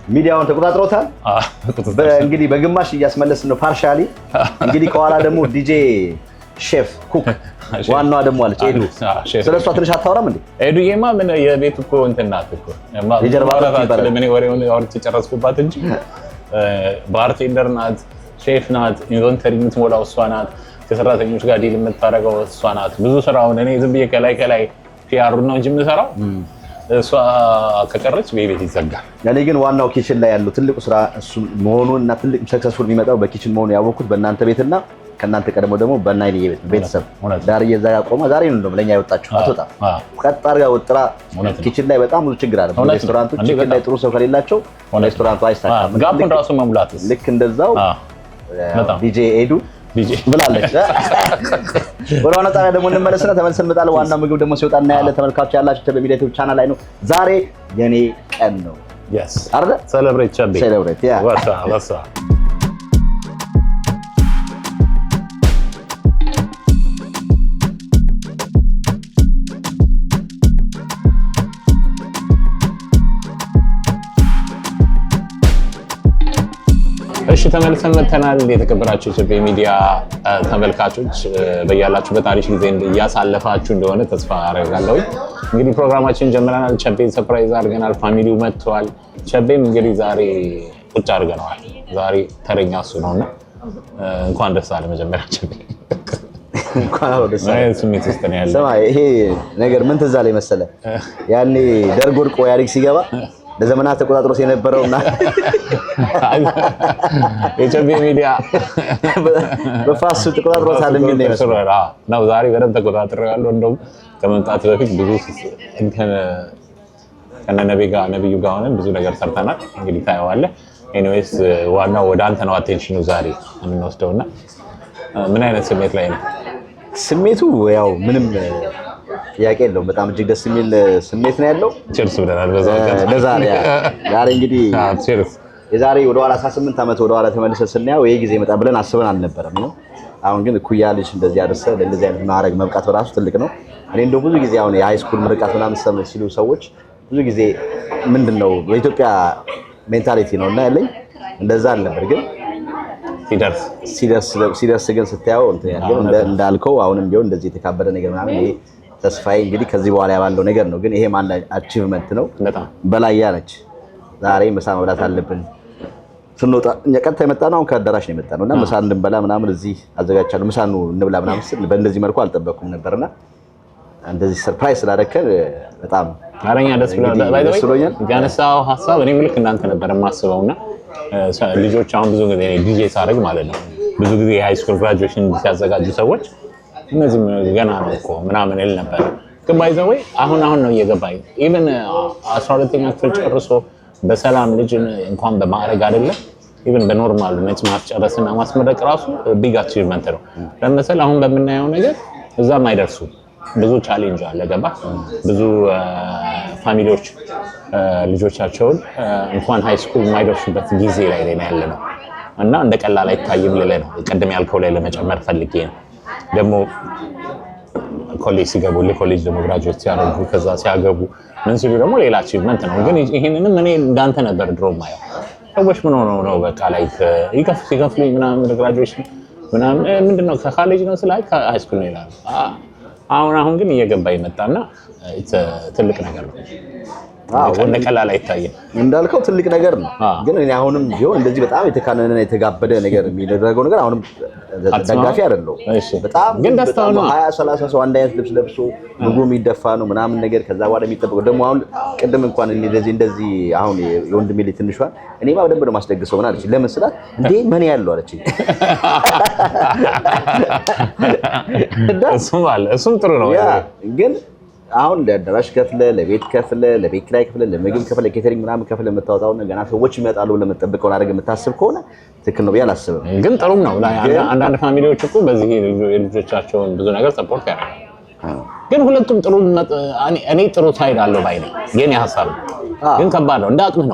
ሚዲያውን ተቆጣጥሮታል። እንግዲህ በግማሽ እያስመለስን ነው ፓርሻሊ። እንግዲህ ከኋላ ደግሞ ዲጄ ሼፍ ኩክ ዋናዋ ደግሞ አለች ኤዱ። ስለሷ ትንሽ አታወራም እንዴ? ኤዱዬማ ምን የቤት እኮ እንትን ናት እኮ ምን ወሬውን አውርቼ ጨረስኩባት እንጂ ባርቴንደር ናት፣ ሼፍ ናት፣ ኢንቨንተሪ የምትሞላው እሷ ናት፣ ከሰራተኞች ጋር ዲል የምታደርገው እሷ ናት። ብዙ ስራውን እኔ ዝም ብዬ ከላይ ፒአር ነው እንጂ የምሰራው እሷ ከቀረች ቤት ይዘጋል። እኔ ግን ዋናው ኪችን ላይ ያለው ትልቁ ስራ እሱ መሆኑን እና ትልቅ ሰክሰስፉል የሚመጣው በኪችን መሆኑ ያወቅኩት በእናንተ ቤትና ከእናንተ ቀድሞ ደግሞ በናይል ቤተሰብ ዳር እየዘጋ ቆማ ዛሬ ነው እንደውም ለኛ ያወጣችሁ አትወጣም። ቀጥ አድርጋ ወጥራ ኪችን ላይ በጣም ብዙ ችግር አለ። ሬስቶራንቶች ኪችን ላይ ጥሩ ሰው ከሌላቸው ሬስቶራንቱ አይሳካም። ጋፑን ራሱ መሙላትስ ልክ እንደዛው ዲጄ ኤዱ ዲጄ ብላለች። ወደ ዋና ጣቢያ ደግሞ እንመለስና ተመልሰን እንመጣለን። ዋናው ምግብ ደግሞ ሲወጣ እናያለን። ተመልካቾች ያላችሁ ቴሌቪዥን ዩቲዩብ ቻናል ላይ ነው። ዛሬ የኔ ቀን ነው። yes አይደል? celebrate ቸቤ celebrate ያ ወሳ እሺ ተመልሰን መተናል። የተከበራችሁ ቸቤ ሚዲያ ተመልካቾች በያላችሁበት አሪፍ ጊዜ እያሳለፋችሁ እንደሆነ ተስፋ አደርጋለሁ። እንግዲህ ፕሮግራማችን ጀምረናል። ቸቤን ሰርፕራይዝ አድርገናል። ፋሚሊው መጥቷል። ቸቤም እንግዲህ ዛሬ ቁጭ አድርገነዋል። ዛሬ ተረኛ እሱ ነውና እንኳን ደስ አለ። መጀመሪያ ቸቤ እንኳን ደስ አለ። ስሜት ውስጥ ነው ያለው። ስማ ይሄ ነገር ምን ትዝ አለኝ መሰለህ? ያኔ ደርግ ወድቆ ኢህአዴግ ሲገባ ለዘመናት ተቆጣጥሮት የነበረውና የቸቤ ሚዲያ በፋሱ ተቆጣጥሮታል የሚል ነው ይመስላል። ነው ዛሬ በደንብ ተቆጣጥሬዋለሁ። እንደውም ከመምጣት በፊት ብዙ ከነነብዩ ጋር ሆነን ብዙ ነገር ሰርተናል። እንግዲህ ታየዋለህ። ኤኒዌይስ ዋናው ወደ አንተ ነው አቴንሽኑ ዛሬ የምንወስደውና ምን አይነት ስሜት ላይ ነው? ስሜቱ ያው ምንም ጥያቄ የለውም። በጣም እጅግ ደስ የሚል ስሜት ነው ያለው። ቺርስ ብለናል በዛው ቀን ለዛሬ ዛሬ እንግዲህ ቺርስ። የዛሬ ወደ ኋላ 18 ዓመት ወደ ኋላ ተመልሰን ስናየው ይሄ ጊዜ መጣ ብለን አስበን አልነበረም ነው። አሁን ግን እኩያ ልጅ እንደዚህ አድርሰህ ለእንደዚህ አይነት ማዕረግ መብቃት በራሱ ትልቅ ነው። እኔ እንደው ብዙ ጊዜ አሁን የሃይ ስኩል ምርቃት ምናምን ሲሉ ሰዎች ብዙ ጊዜ ምንድነው በኢትዮጵያ ሜንታሊቲ ነውና ያለኝ እንደዛ አልነበር። ግን ሲደርስ ግን ስታየው እንትን ያለው እንዳልከው አሁንም ቢሆን እንደዚህ የተካበደ ነገር ምናምን ይሄ ተስፋዬ እንግዲህ ከዚህ በኋላ ያለው ነገር ነው። ግን ይሄ ማን አቺቭመንት ነው። በላያ ነች። ዛሬ ምሳ መብላት አለብን። ስንወጣ እኛ ቀጥታ የመጣነው አሁን ከአዳራሽ ነው የመጣነው እና ምሳ እንድንበላ ምናምን እዚህ አዘጋጅቻለሁ። ምሳ ነው እንብላ ምናምን ስል በእንደዚህ መልኩ አልጠበቅኩም ነበርና እንደዚህ ሰርፕራይዝ ስላደረከን በጣም አረኛ ደስ ብሎኛል። ያነሳው ሀሳብ እኔ ልክ እናንተ ነበር የማስበውና ልጆች አሁን ብዙ ጊዜ ዲጄ ሳደርግ ማለት ነው ብዙ ጊዜ የሃይ ስኩል ግራጁዌሽን ሲያዘጋጁ ሰዎች እነዚህ ገና ነው እኮ ምናምን እል ነበር። ግን ባይዘው አሁን ነው እየገባኝ ኢቭን 12ኛ ክፍል ጨርሶ በሰላም ልጅ እንኳን በማዕረግ አይደለም ኢቭን በኖርማል ማስጨረስና ማስመረቅ ራሱ ቢግ አቺቭመንት ነው። ለምሳሌ አሁን በምናየው ነገር እዛም አይደርሱ ብዙ ቻሌንጅ አለ። ገባ ብዙ ፋሚሊዎች ልጆቻቸውን እንኳን ሃይ ስኩል የማይደርሱበት ጊዜ ላይ ያለ ነው እና እንደ ቀላል አይታይም ልልህ ነው። ቅድም ያልከው ላይ ለመጨመር ፈልጌ ነው። ደግሞ ኮሌጅ ሲገቡ ለኮሌጅ ደግሞ ግራጁዌት ሲያደርጉ ከዛ ሲያገቡ ምን ሲሉ ደግሞ ሌላ አቺቭመንት ነው። ግን ይሄንንም እኔ እንዳንተ ነበር ድሮ ማየው ሰዎች ምን ሆነው ነው በቃ ላይክ ይከፍሉኝ ምናምን ግራጁዌሽን ምናምን ምንድነው ከኮሌጅ ነው ስላይ ከሃይ ስኩል ነው ይላል። አሁን ግን እየገባ ይመጣና ትልቅ ነገር ነው። እንደ ቀላል አይታይም እንዳልከው ትልቅ ነገር ነው። ግን እኔ አሁንም ቢሆን እንደዚህ በጣም የተካነነና የተጋበደ ነገር የሚደረገው ነገር አሁንም ደጋፊ አይደለም። በጣም ግን ደስታው ነው 20-30 ሰው አንድ አይነት ልብስ ለብሶ ምግቡ የሚደፋ ነው ምናምን ነገር ከዛ በኋላ የሚጠብቀው ደግሞ አሁን ቅድም እንኳን እንደዚህ አሁን የወንድሜ ልጅ ትንሿን እኔማ በደንብ ነው ማስደግሰው ምን አለች ለምን ስላት እንዴ ምን ያለው አለች። እሱም ጥሩ ነው ግን አሁን ለአዳራሽ ከፍለ ለቤት ከፍለ ለቤት ኪራይ ከፍለ ለምግብ ከፍለ ኬተሪንግ ምናምን ከፍለ የምታወጣው ገና ሰዎች ይመጣሉ ለመጠበቀው አድርገህ የምታስብ ከሆነ ትክክል ነው ብዬ አላስብም። ግን ጥሩም ነው። አንዳንድ ፋሚሊዎች እኮ በዚህ የልጆቻቸውን ብዙ ነገር ሰፖርት ያደርጋሉ። ግን ሁለቱም ጥሩ እኔ ጥሩ ሳይድ አለው ባይ ነኝ። የኔ ሀሳብ ግን ከባድ ነው። እንደ አቅም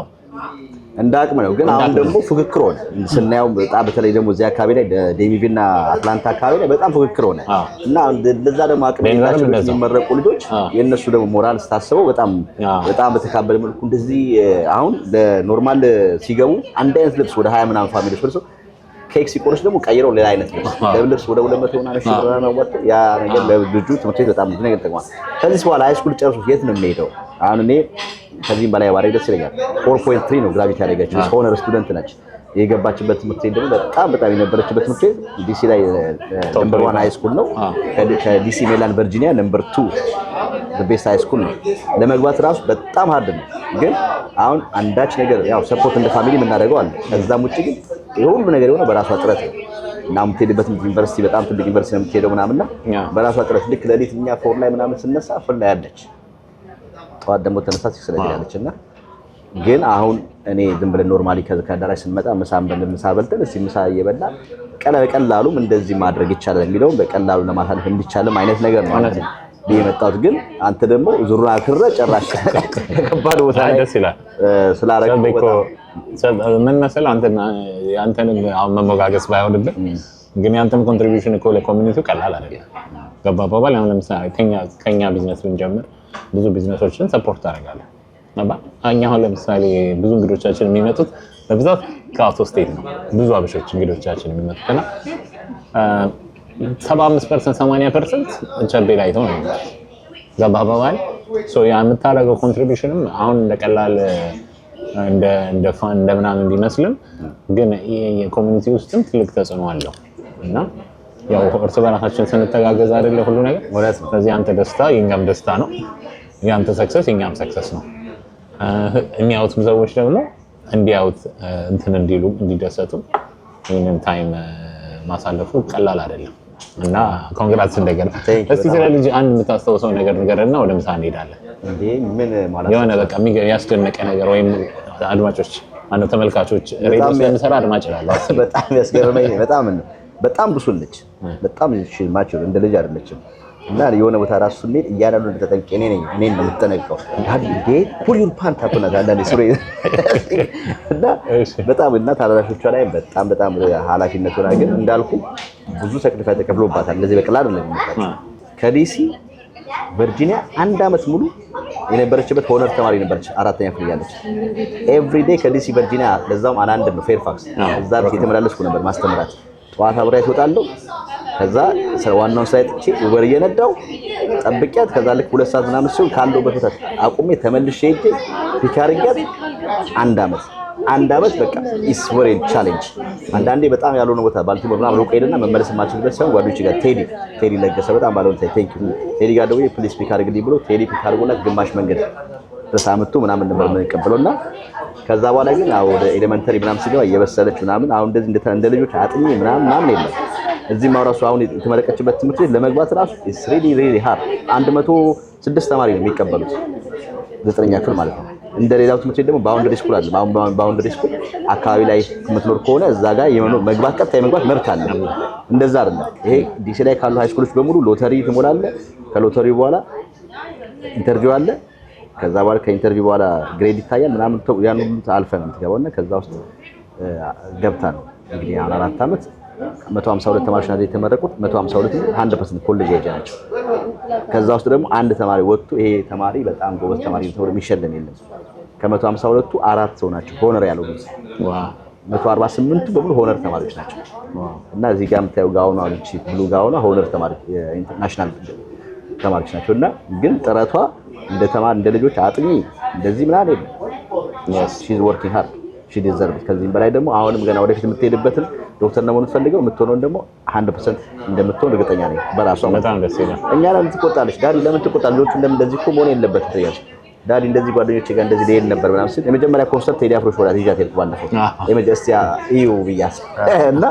ነው። ግን አሁን ደግሞ ፉክክር ሆነ ስናየው በጣም በተለይ ደግሞ እዚህ አካባቢ ላይ ዴሚቪ እና አትላንታ አካባቢ ላይ በጣም ፉክክር ሆነ እና ለዛ ደግሞ አቅም ያላቸው የሚመረቁ ልጆች የነሱ ደግሞ ሞራል ስታስበው በጣም በተካበለ መልኩ እንደዚህ አሁን ለኖርማል ሲገቡ አንድ አይነት ልብስ ወደ 20 ምናምን ፋሚሊዎች ወርሶ ኬክ ሲቆርስ ደግሞ ቀይረው ሌላ አይነት ልብስ ወደ 200 ምናምን ሺህ ብር ነው ወጥቶ ያ ነገር ለልጁ ትምህርት ቤት በጣም ብዙ ነገር ጠቅሟል። ከዚህ በኋላ ሃይ ስኩል ጨርሶ የት ነው የሚሄደው? አሁን እኔ ከዚህም በላይ ባረግ ደስ ይለኛል። 4.3 ነው ግራጁዌት ያደረገችው ሆነር ስቱደንት ነች። የገባችበት ትምህርት ቤት ደግሞ በጣም የነበረችበት ትምህርት ቤት ዲሲ ላይ ነምበር 1 ሃይ ስኩል ነው። ከዲሲ ሜሪላንድ ቨርጂኒያ ነምበር 2 ቤስት ሃይ ስኩል ነው። ለመግባት ራሱ በጣም ሃርድ ነው። ግን አሁን አንዳች ነገር ያው ሰፖርት እንደ ፋሚሊ የምናደርገው አለ። ከዛም ውጪ ግን የሁሉ ነገር የሆነ በራሷ ጥረት ነው እና የምትሄድበት ዩኒቨርሲቲ በጣም ትልቅ ዩኒቨርሲቲ ነው የምትሄደው ምናምንና በራሷ ጥረት ልክ ለሊት እኛ ፎር ላይ ምናምን ስነሳ ፍል ላይ ያለች ጠዋት ደግሞ ተነሳች ስለዚህ ያለችና ግን አሁን እኔ ዝም ብለን ኖርማሊ ከአዳራሽ ስንመጣ ምሳ በልተን እስኪ ምሳ እየበላን ቀላሉም እንደዚህ ማድረግ ይቻላል የሚለውን በቀላሉ ለማሳለፍ እንዲቻልም አይነት ነገር ነው የመጣሁት። ግን አንተ ደግሞ ዙሩን አክረ ጨራሽ ከባድ ቦታ ላይ ደስ ይላል ስላደረገው ምን መሰለህ አንተንም አሁን መሞጋገስ ባይሆንብህ ግን ያንተም ኮንትሪቢዩሽን እኮ ለኮሚኒቲው ቀላል አይደለም። ገባ አባባል አሁን ለምሳሌ ከኛ ቢዝነስ ብንጀምር ብዙ ቢዝነሶችን ሰፖርት አደርጋለሁ። እኛ አሁን ለምሳሌ ብዙ እንግዶቻችን የሚመጡት በብዛት ከአውት ኦፍ ስቴት ነው። ብዙ አበሾች እንግዶቻችን የሚመጡትና 75% 80% ቸቤ ላይ ነው ገባ አባባል ያ የምታደርገው ኮንትሪቢዩሽንም አሁን እንደቀላል እንደ ምናምን ቢመስልም ግን የኮሚኒቲ ውስጥም ትልቅ ተጽዕኖ አለው እና ያው እርስ በራሳችን ስንተጋገዝ አይደለ ሁሉ ነገር። ስለዚህ አንተ ደስታ የኛም ደስታ ነው፣ ያንተ ሰክሰስ የኛም ሰክሰስ ነው። የሚያዩት ሰዎች ደግሞ እንዲያዩት እንትን እንዲሉ እንዲደሰቱ ይህንን ታይም ማሳለፉ ቀላል አይደለም እና ኮንግራትስ እንደገና። እስቲ ስለ ልጅ አንድ የምታስታውሰው ነገር ንገረና ወደ ምሳ እንሄዳለን። ምን ማለት የሆነ በቃ ያስደነቀ ነገር ወይም አድማጮች አንተ ተመልካቾች ሬዲዮ ስለምሰራ አድማጭ ይላል በጣም ያስገርመኝ በጣም ብሱልች በጣም ማቹር እንደ ልጅ አይደለችም እና የሆነ ቦታ ራሱ ስንሄድ እያዳሉ እንደተጠንቀ እኔ እንደምትጠነቀው ዳዲ ፑል ዩር ፓንት አፕና አንዳንዴ ሱሪ እና በጣም እና ታላላሾቿ ላይ በጣም ኃላፊነት ሆና ግን እንዳልኩ ብዙ ሰክሪፋይስ ተከፍሎባታል። እንደዚህ በቀላል አይደለም የሚመጣው። ከዲሲ ቨርጂኒያ 1 አመት ሙሉ የነበረችበት ሆነር ተማሪ ነበረች። 4ኛ ክፍል ያለች ኤቭሪ ዴይ ከዲሲ ቨርጂኒያ ለዛም አንድ ነው ፌርፋክስ እዛ የተመላለስኩ ነበር ማስተምራት። ጠዋት አብሬያት እወጣለሁ። ከዛ ዋናውን ሳይት እቺ ኡበር እየነዳው ጠብቂያት ከዛ ልክ 2 ሰዓት ምናምን ሲሆን ካለውበት ቦታ አቁሜ ተመልሼ ሄጄ ፒክ አድርጊያት 1 አመት በቃ ኢስ ቨሪ ቻሌንጅ። አንዳንዴ በጣም ያልሆነ ቦታ ባልቲሞር ምናምን ሩቅ ሄድና መመለስ የማልችልበት ሳይሆን ጓደኞቼ ጋር ቴዲ ለገሰ በጣም ባለውን ቴንክ ዩ ቴዲ ጋር ደውዬ ፕሊዝ ፒክ አድርግልኝ ብሎ ቴዲ ፒክ አድርጎላት ግማሽ መንገድ ተሳምቶ ምናምን ነበር የምንቀበለውና ከዛ በኋላ ግን ወደ ኤሌመንተሪ ምናምን ሲገባ እየበሰለች ምናምን አሁን እንደዚህ እንደ ልጆች አጥኚ ምናምን የለም። እዚህ ማውራሱ አሁን የተመረቀችበት ትምህርት ቤት ለመግባት ራሱ ኢስ ሪሊ ሃርድ 106 ተማሪ ነው የሚቀበሉት 9ኛ ክፍል ማለት ነው። እንደ ሌላው ትምህርት ቤት ደግሞ ባውንደሪ ስኩል አለ። ባውንደሪ ስኩል አካባቢ ላይ የምትኖር ከሆነ እዛ ጋር የመኖር መግባት ቀጥታ የመግባት መብት አለ። እንደዛ አይደለም። ይሄ ዲሲ ላይ ካሉ ሃይ ስኩሎች በሙሉ ሎተሪ ትሞላለህ። ከሎተሪው በኋላ ኢንተርቪው አለ። ከዛ በኋላ ከኢንተርቪው በኋላ ግሬድ ይታያል ምናምን ያን ሁሉ አልፈህ ነው የምትገባውና ከዛ ውስጥ ገብታ ነው እንግዲህ 4 አመት 152 ተማሪዎች ናቸው የተመረቁት። 152 100% ኮሌጅ ሄጄ ናቸው። ከዛ ውስጥ ደግሞ አንድ ተማሪ ወጥቶ ይሄ ተማሪ በጣም ጎበዝ ተማሪ ነው ተብሎ የሚሸለም የለም። ከ152ቱ 4 ሰው ናቸው ሆነር ያሉት። 148ቱ በሙሉ ሆነር ተማሪዎች ናቸው። እና እዚህ ጋር የምታየው ጋውኗ ልጅ ብሉ ጋውኗ ሆነር ተማሪ ኢንተርናሽናል ተማሪዎች ናቸው። እና ግን ጥረቷ እንደ ተማሪ እንደ ልጆች አጥኚ እንደዚህ ምናምን የለም። ሺ ኢዝ ወርኪንግ ሃርድ ሺ ዲዘርቭ። ከዚህም በላይ ደግሞ አሁንም ገና ወደፊት የምትሄድበትን ዶክተር ነው የምትፈልገው የምትሆነው ደግሞ 100% እንደምትሆን እርግጠኛ ነኝ በራሷ። በጣም ደስ ይላል። እኛ ለምን ትቆጣለች ዳዲ ለምን ትቆጣለች? ልጆቹ ለምን እንደዚህ እኮ መሆን የለበትም ትያለች። ዳዲ እንደዚህ ጓደኞቼ ጋር እንደዚህ ልሄድ ነበር ምናምን ሲል የመጀመሪያ ኮንሰርት ቴዲ አፍሮ ሾላ ይዣት ሄድኩ ባለፈው የመጀስቲያ ኢዩ ብያስ እና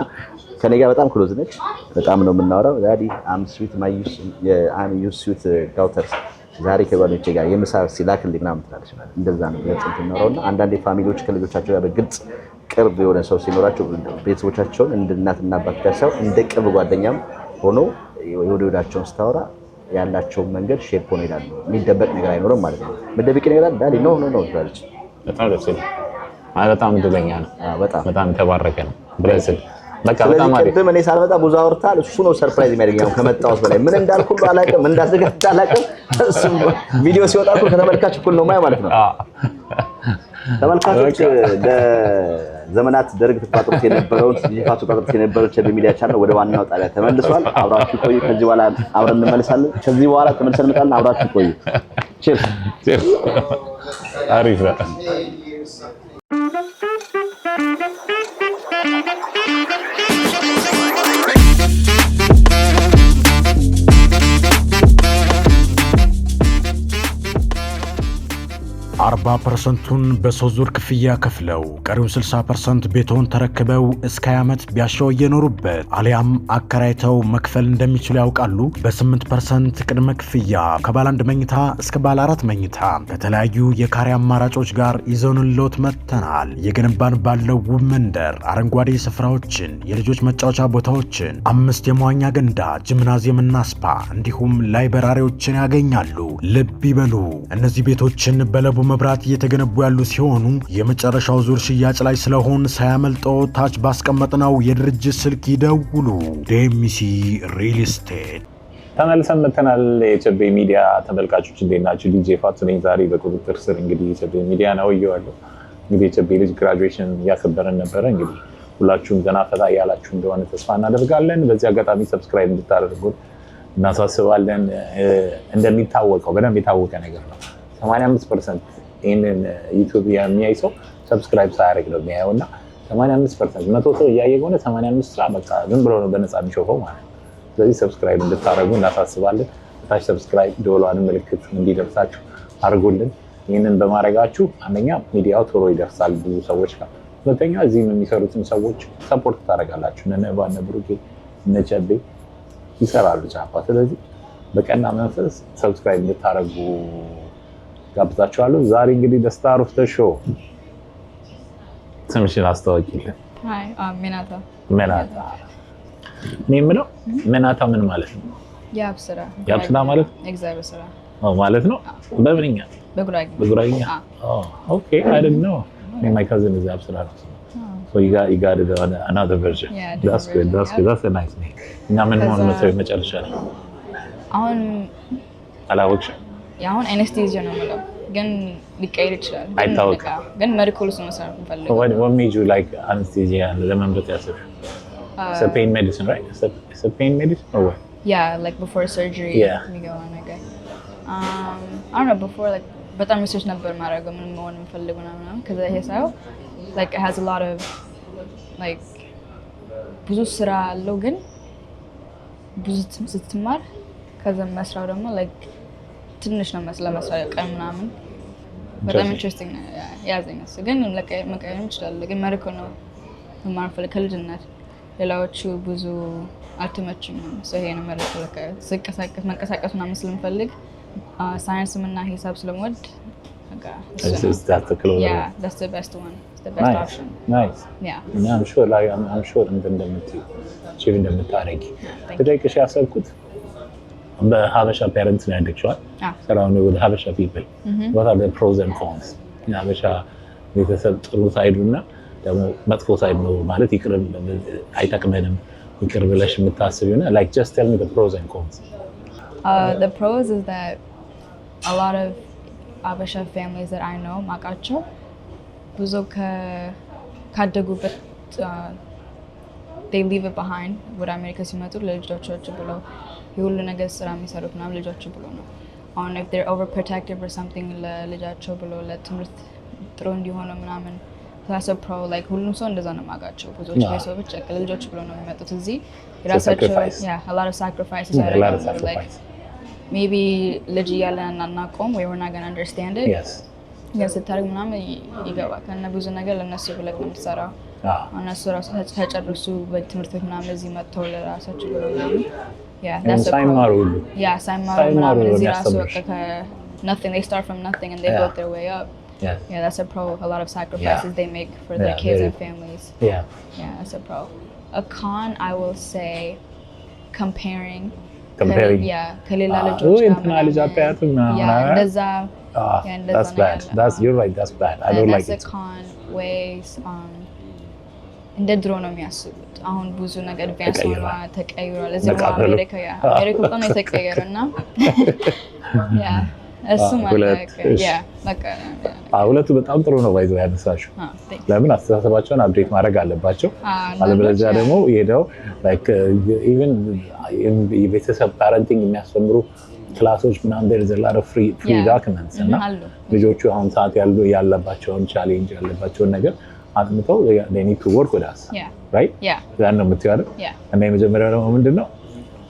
ከኔ ጋር በጣም ክሎዝ ነች። በጣም ነው የምናወራው። ዳዲ አም ስዊት ማይ ዩስ ስዊት ዳውተርስ ዛሬ ከጓደኞቼ ጋር የምሳ ሲላክልኝ ምናምን ትላለች። እንደዛ ነው በጥንት እናወራውና አንዳንዴ ፋሚሊዎች ከልጆቻቸው ጋር በግልጽ ቅርብ የሆነ ሰው ሲኖራቸው ቤተሰቦቻቸውን እንደ እናትና አባት ጋር ሳይሆን እንደ ቅርብ ጓደኛም ሆኖ ወዳቸውን ስታወራ ያላቸውን መንገድ ሼፕ ሆኖ ይላሉ። የሚደበቅ ነገር አይኖርም ማለት ነው። መደበቅ ነገር አለ ዳዲ ኖ ትላለች። በጣም ደስ ይላል። በጣም እድለኛ ነው። በጣም የተባረከ ነው። ብለስል በቃ በጣም አሪፍ። እኔ ሳልመጣ ብዙ አውርታል። እሱ ነው ሰርፕራይዝ የሚያደርገኝ ከመጣሁት በላይ ምን እንዳልኩ ሁሉ አላውቅም፣ እንዳዘጋጅ አላውቅም። እሱ ቪዲዮ ሲወጣ እኮ ከተመልካች እኩል ነው ማለት ነው። ተመልካቾች ለዘመናት ደርግ ተቋጥሮት የነበረውን ይፋቱ ተቋጥሮት የነበረው ቸቤ ሚዲያ ቻናል ወደ ዋናው ጣቢያ ተመልሷል። አብራችሁ ቆዩ። ከዚህ በኋላ አብረን እንመለሳለን። ከዚህ በኋላ ተመልሰን እንመጣለን። አብራችሁ ቆዩ። ቺርስ። አሪፍ ነው። 40%ቱን በ3 ዙር ክፍያ ከፍለው ቀሪውን 60% ቤቶን ተረክበው እስከ 20 ዓመት ቢያሻው እየኖሩበት አሊያም አከራይተው መክፈል እንደሚችሉ ያውቃሉ? በ8% ቅድመ ክፍያ ከባለ 1 መኝታ እስከ ባለ 4 መኝታ ከተለያዩ የካሬ አማራጮች ጋር ይዘንልዎት መጥተናል። የገነባን ባለው ውብ መንደር አረንጓዴ ስፍራዎችን፣ የልጆች መጫወቻ ቦታዎችን፣ 5 የመዋኛ ገንዳ፣ ጂምናዚየምና ስፓ እንዲሁም ላይብረሪዎችን ያገኛሉ። ልብ ይበሉ፣ እነዚህ ቤቶችን በለቡ መብራት እየተገነቡ ያሉ ሲሆኑ የመጨረሻው ዙር ሽያጭ ላይ ስለሆን ሳያመልጠው ታች ባስቀመጥነው የድርጅት ስልክ ይደውሉ። ዴሚሲ ሪል ስቴት። ተመልሰን መተናል። የጨቤ ሚዲያ ተመልካቾች እንዴት ናችሁ? ዲጄ ፋቱ ነኝ። ዛሬ በቁጥጥር ስር እንግዲህ የጨቤ ሚዲያ ነው እየዋለሁ። እንግዲህ የጨቤ ልጅ ግራጁዌሽን እያከበረን ነበረ። እንግዲህ ሁላችሁም ዘና ፈታ ያላችሁ እንደሆነ ተስፋ እናደርጋለን። በዚህ አጋጣሚ ሰብስክራይብ እንድታደርጉን እናሳስባለን። እንደሚታወቀው በደንብ የታወቀ ነገር ነው 85% ይህንን ዩቲዩብ የሚያይ ሰው ሰብስክራይብ ሳያደርግ ነው የሚያየው እና 85% 100 ሰው እያየ ከሆነ 85 ስራ በቃ ዝም ብሎ ነው በነፃ የሚሾፈው ማለት ነው። ስለዚህ ሰብስክራይብ እንድታደርጉ እናሳስባለን። ታች ሰብስክራይብ ደወሏን ምልክት እንዲደርሳችሁ አድርጉልን። ይህንን በማድረጋችሁ አንደኛ ሚዲያው ቶሎ ይደርሳል ብዙ ሰዎች ጋር፣ ሁለተኛ እዚህም የሚሰሩትን ሰዎች ሰፖርት ታደርጋላችሁ። እነ ነባ እነ ብሩኬ እነ ጨቤ ይሰራሉ ጫፋ። ስለዚህ በቀና መንፈስ ሰብስክራይብ እንድታደርጉ ጋብዛችኋለሁ። ዛሬ እንግዲህ the star of the show ስምሽን አስተዋውቂልን። Hi, ሜናታ። ሜናታ እኔ የምለው ሜናታ ምን ማለት ነው? የአብስራ ማለት እግዚአብሔር ስራ ማለት ነው። በምንኛ? በጉራጌኛ። ኦኬ I didn't know. My cousin is አብስራ ነው። So you got it on another version. Yeah, that's good. That's a nice name. እና ምን ሆነ ነው መጨረሻ ላይ አሁን አላወቅሽም? አሁን አነስቴዚያ ነው የምለው ግን ሊቀይር ይችላል። አይታወቅም። ግን ሜዲካል ውስጥ መስራት እንፈልጋለን። What made you like anesthesia ለመምረጥ ያሰብሽው? It's a pain medicine, right? It's a pain medicine or what? Yeah, like before surgery. Yeah. የሚገባ ነገር I don't know, before like በጣም ሪሰርች ነበር ማድረገው ምን መሆን የምፈልገው ምናምን ከዛ ይሄ ሳይው like it has a lot of like ብዙ ስራ አለው ግን ብዙ ስትማር ከዛ መስራው ደግሞ like ትንሽ ነው ለመስራት ቀን ምናምን በጣም ኢንትረስቲንግ ነው ያዘኝ እሱ ግን መቀየም ይችላል ግን ሜዲካል ነው መማር ፈልግ ከልጅነት ሌላዎቹ ብዙ አልተመቸኝም ሰው ይሄ ነው ሜዲካል መንቀሳቀስ ምናምን ስለምፈልግ ሳይንስም እና ሂሳብ ስለምወድ that's the close. Yeah, that's the best one. It's the best option. Nice. Yeah. እና I'm sure እንደምትይ አቺቭ እንደምታረጊ ተደቂሽ ያሰብኩት በሀበሻ ፔረንትስ ነው ያደግሽዋል። ሰራውን with ሀበሻ people. What are the pros and cons? ሀበሻ ቤተሰብ ጥሩ ሳይዱና ደግሞ መጥፎ ሳይድ ነው ማለት ይቅርብ አይጠቅመንም ይቅር ብለሽ የምታስቢውና like just tell me the pros and cons. The pros is that a lot of Abasha families that I know ማቃቸው ብዙ ካደጉበት they leave it behind ወደ አሜሪካ ሲመጡ ለልጆቻቸው ብለው የሁሉ ነገር ስራ የሚሰሩት ምናምን ልጆች ብሎ ነው። አሁን if they're overprotective or something ለልጃቸው ብሎ ለትምህርት ጥሩ እንዲሆኑ ምናምን that's a pro like ሁሉም ሰው እንደዛ ነው ማቃቸው ብዙዎች ቤተሰቦች ለልጆች ብሎ ነው የሚመጡት እዚህ የራሳቸው a lot of sacrifices like maybe ልጅ እያለን አናውቀውም ወይ we're not going to understand it. Yes. ግን ስታደርግ ምናምን ይገባል ከእነ ብዙ ነገር ለእነሱ ብለህ ነው የምትሰራው። እነሱ ራሱ ተጨርሱ በትምህርት ቤት ምናምን እዚህ መጥተው ለራሳቸው ብለው ምናምን ሳይማሩ ሁሉ ሳይማሩ ምናምን እዚህ ራሱ nothing they start from nothing and they build their way up. Yeah, that's a pro. A lot of sacrifices they make for their kids and families. Yeah, that's a pro. A con, I will say, comparing ከሌላ ልጆች that's bad. You're right, that's bad. I don't like it. That's a con ways እንደ ድሮ ነው የሚያስቡት። አሁን ብዙ ነገር አድቫንስ ሆኗል፣ ተቀይሯል። እዚህ አሜሪካ በጣም የተቀየረው እና እሱ ሁለቱ በጣም ጥሩ ነው ባይዘው ያነሳሽው። ለምን አስተሳሰባቸውን አፕዴት ማድረግ አለባቸው። አለበለዚያ ደግሞ ሄደው ላይክ ኢቭን የቤተሰብ ፓረንቲንግ የሚያስተምሩ ክላሶች ምናምን there is a lot of free documents እና ልጆቹ አሁን ሰዓት ያለባቸውን ቻሌንጅ ያለባቸውን ነገር አጥምተው they need to work with us. Right? ያን ነው የምትይው አይደል? እና የመጀመሪያው ደግሞ ምንድነው?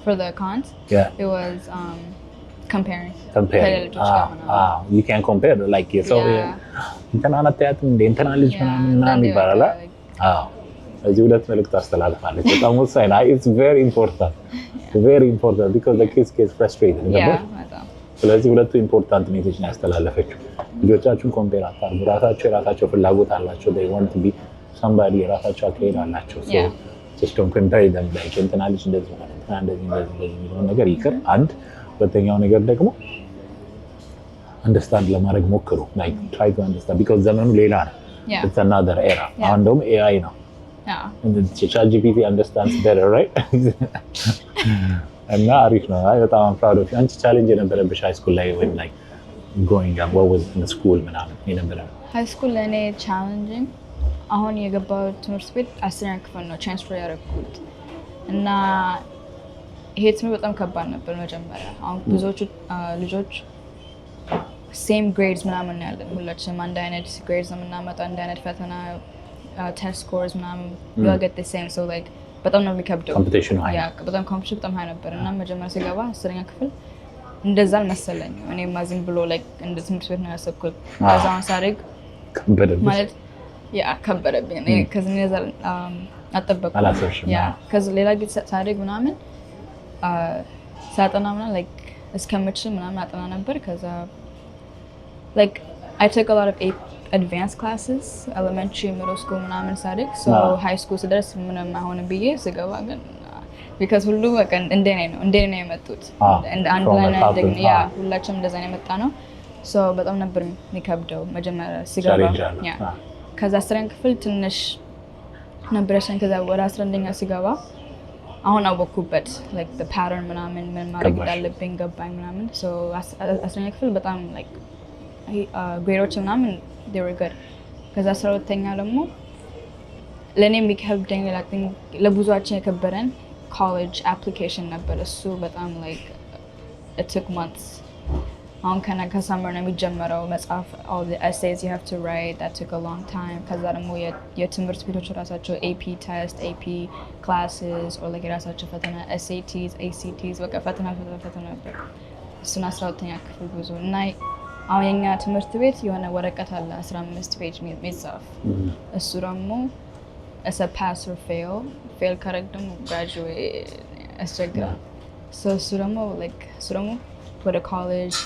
For the cons? It was comparing comparing you can compare like so እንትና አታያትም እንደ እንትና ልጅ ምናምን ይባላል እዚህ ሁለት መልእክት አስተላልፋለች በጣም ወሳኝ ነው it's very important because the kids get frustrated ስለዚህ ሁለቱ ኢምፖርታንት ሜሴጅን ያስተላለፈችው ልጆቻችሁን ኮምፔር አታርጉ የራሳቸው ፍላጎት አላቸው they want to be somebody የራሳቸው አካሄድ አላቸው so just don't compare them like እንትና ልጅ እንደዚህ ማለት እንትና እንደዚህ የሚለው ነገር ይቅር አንድ ሁለተኛው ነገር ደግሞ አንደርስታንድ ለማድረግ ሞክሩ like try to understand because ዘመኑ ሌላ ነው it's another era አሁን ደግሞ AI ነው ChatGPT understands better right እና አሪፍ ነው በጣም proud of you አንቺ ቻሌንጅ የነበረብሽ ሃይ ስኩል ላይ when like growing up what was in the school ምናምን የነበረ ሃይ ስኩል ለእኔ ቻሌንጂንግ አሁን የገባሁት ትምህርት ቤት 10ኛ ክፍል ነው ትራንስፈር ያደረኩት እና ይሄ ትምህርት በጣም ከባድ ነበር መጀመሪያ አሁን ብዙዎቹ ልጆች ሴም ግሬድስ ምናምን ያለን ሁላችንም አንድ አይነት ግሬድስ ነው የምናመጣው አንድ አይነት ፈተና ቴስት ስኮርስ ምናምን we get the same so like በጣም ነው የሚከብደው ኮምፒቲሽኑ ሃይ በጣም ኮምፒቲሽን በጣም ሃይ ነበር እና መጀመሪያ ሲገባ 10ኛ ክፍል እንደዛ አልመሰለኝም እኔ ማዝም ብሎ like እንደ ትምህርት ቤት ነው ያሰብኩት ከዛውን ሳደግ ማለት ከበደብኝ ከዚህ እንደዛ አጠበቅኩ ከዚህ ሌላ ጊዜ ሳደግ ምናምን ሳጠና ምናምን like እስከምችል ምናምን አጠና ነበር ከዛ like I took a lot of advanced classes elementary middle school ምናምን ሳደግ so high school ስደርስ ምንም አሁን ብዬ ስገባ ግን because ሁሉ በቃ እንደኔ ነው የመጡት አንድ ላይ ነው ሁላችንም እንደዛ ነው የመጣ ነው so በጣም ነበር የሚከብደው መጀመሪያ ሲገባ ከዛ 10ኛ ክፍል ትንሽ ነበረኝ ከዛ ወደ 11ኛ ሲገባ አሁን አወኩበት like the pattern ምናምን ምን ማድረግ እንዳለብኝ ገባኝ ምናምን so 10ኛ ክፍል በጣም like ግሬዶች ምናምን they were good ከዛ 12ኛ ደግሞ ለኔ የሚከብደኝ ለብዙዎቻችን የከበረን college application ነበር እሱ በጣም like it took months አሁን ከሰመር ነው የሚጀመረው መጽሐፍ all the essays you have to write that took a long time ከዛ ደግሞ የትምህርት ቤቶች ራሳቸው AP test AP classes or like የራሳቸው ፈተና SATs ACTs በቃ ፈተና ነበር እሱን 12ኛ ክፍል ብዙ እና አሁን የኛ ትምህርት ቤት የሆነ ወረቀት አለ 15 ፔጅ የሚጻፍ እሱ ደግሞ as a pass or fail ካረግ ደግሞ graduate ያስቸግራል so እሱ ደግሞ for the college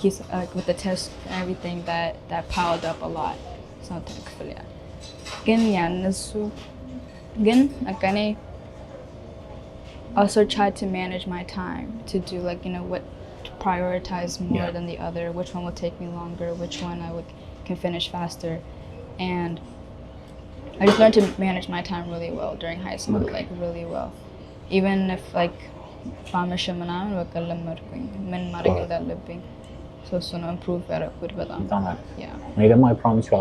he's with the test and everything that piled up a lot so thankfully ግን ያንሱ ግን አቀኔ also tried to manage my time to do like you know what prioritize more than the other which one will take me longer which one can finish faster and I just learned to manage my time really well during high school like really well even if like ፋሚሽ ምናምን በቃ ለመድኩኝ ምን ማድረግ እንዳለብኝ so so no improve better good በጣም እኔ ደግሞ I promise you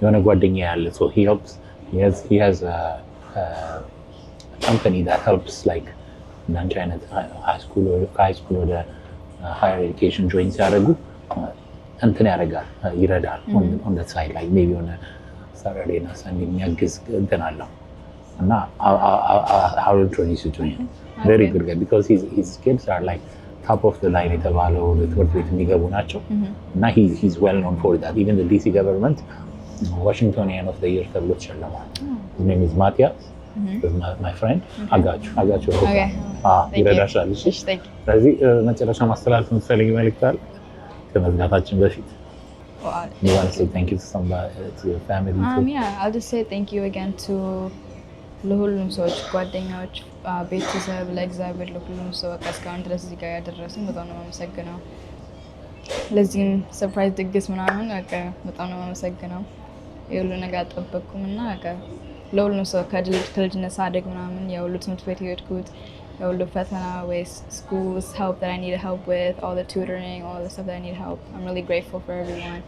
የሆነ ጓደኛ ያለ so he has a company that helps like እንዳንቺ አይነት high school ወደ higher education join ሲያደርጉ እንትን ያደርጋል ይረዳል on the side like maybe on a Saturday እና Sunday የሚያግዝ እንትን አለው እና I will introduce you to him very good guy because his kids are like top of the line የተባለው ትምህርት ቤት የሚገቡ ናቸው እና he's well known for that even the DC government Washingtonian of the year ተብሎ ተሸልሟል his name is Matthias my friend አጋችሁ ይረዳሻል እሺ ስለዚህ መጨረሻ ማስተላለፍ የምትፈልጊ መልዕክት አለ ከመዝጋታችን በፊት You want to say thank you to somebody, to your family? Yeah, I'll just say thank you again to ለሁሉም ሰዎች ጓደኞች ቤተሰብ ለእግዚአብሔር ለሁሉም ሰው እስካሁን ድረስ እዚህ ጋር ያደረሰኝ በጣም ነው የማመሰግነው ለዚህም ሰርፕራይዝ ድግስ ምናምን በጣም ነው የማመሰግነው የሁሉ ነገር አልጠበቅኩም እና ለሁሉም ሰው ከልጅነት ሳደግ ምናምን የሁሉ ትምህርት ቤት የሄድኩት የሁሉ ፈተና ወይ schools help that I need help with all the tutoring all the stuff that I need help I'm really grateful for everyone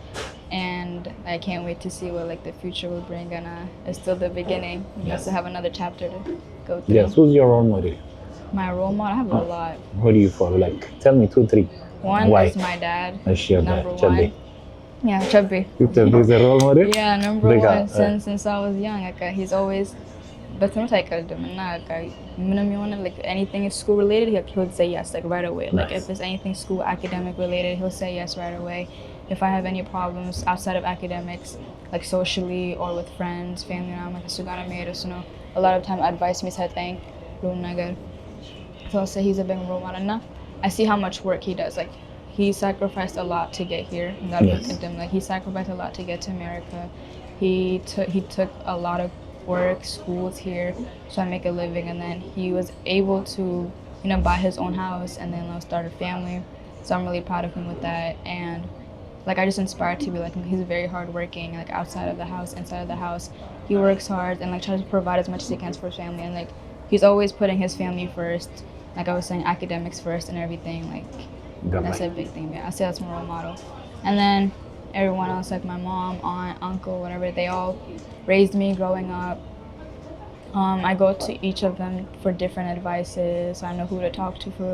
and I can't wait to see what like the future will bring and it's still the beginning we still have another chapter to go through. Yes, who's your role model? My role model? I have a lot. Who do you follow? Like, tell me 2, 3. One Why? is my dad. Is your number dad? one. Yeah, Chubby. Chubby is a role model? Yeah, number one since I was young. Like, he's always በትምህርት አይቀልድም እና ምንም የሆነ like anything is school related he would say yes like right away. Like if there's anything school academic related he'll say yes right away. If I have any problems outside of academics like socially or with friends, family, I'm like so gonna make us know a lot of time advice me setting room nagar. So I'll say he's a big role model now. I see how much work he does. Like he sacrificed a lot to get here. Like he sacrificed a lot to get to America. He took a lot of work, schools here, so I make a living, and then he was able to, you know, buy his own house and then start a family. So I'm really proud of him with that, and like I just inspired to be like him. He's very hardworking, like outside of the house, inside of the house. He works hard and like tries to provide as much as he can for his family, and like he's always putting his family first. Like I was saying, academics first and everything. Like that's a big thing. Yeah, I say that's my role model. And then everyone else, like my mom, aunt, uncle, whatever, they all raised me growing up. I go to each of them for different advices. So I know who to talk to for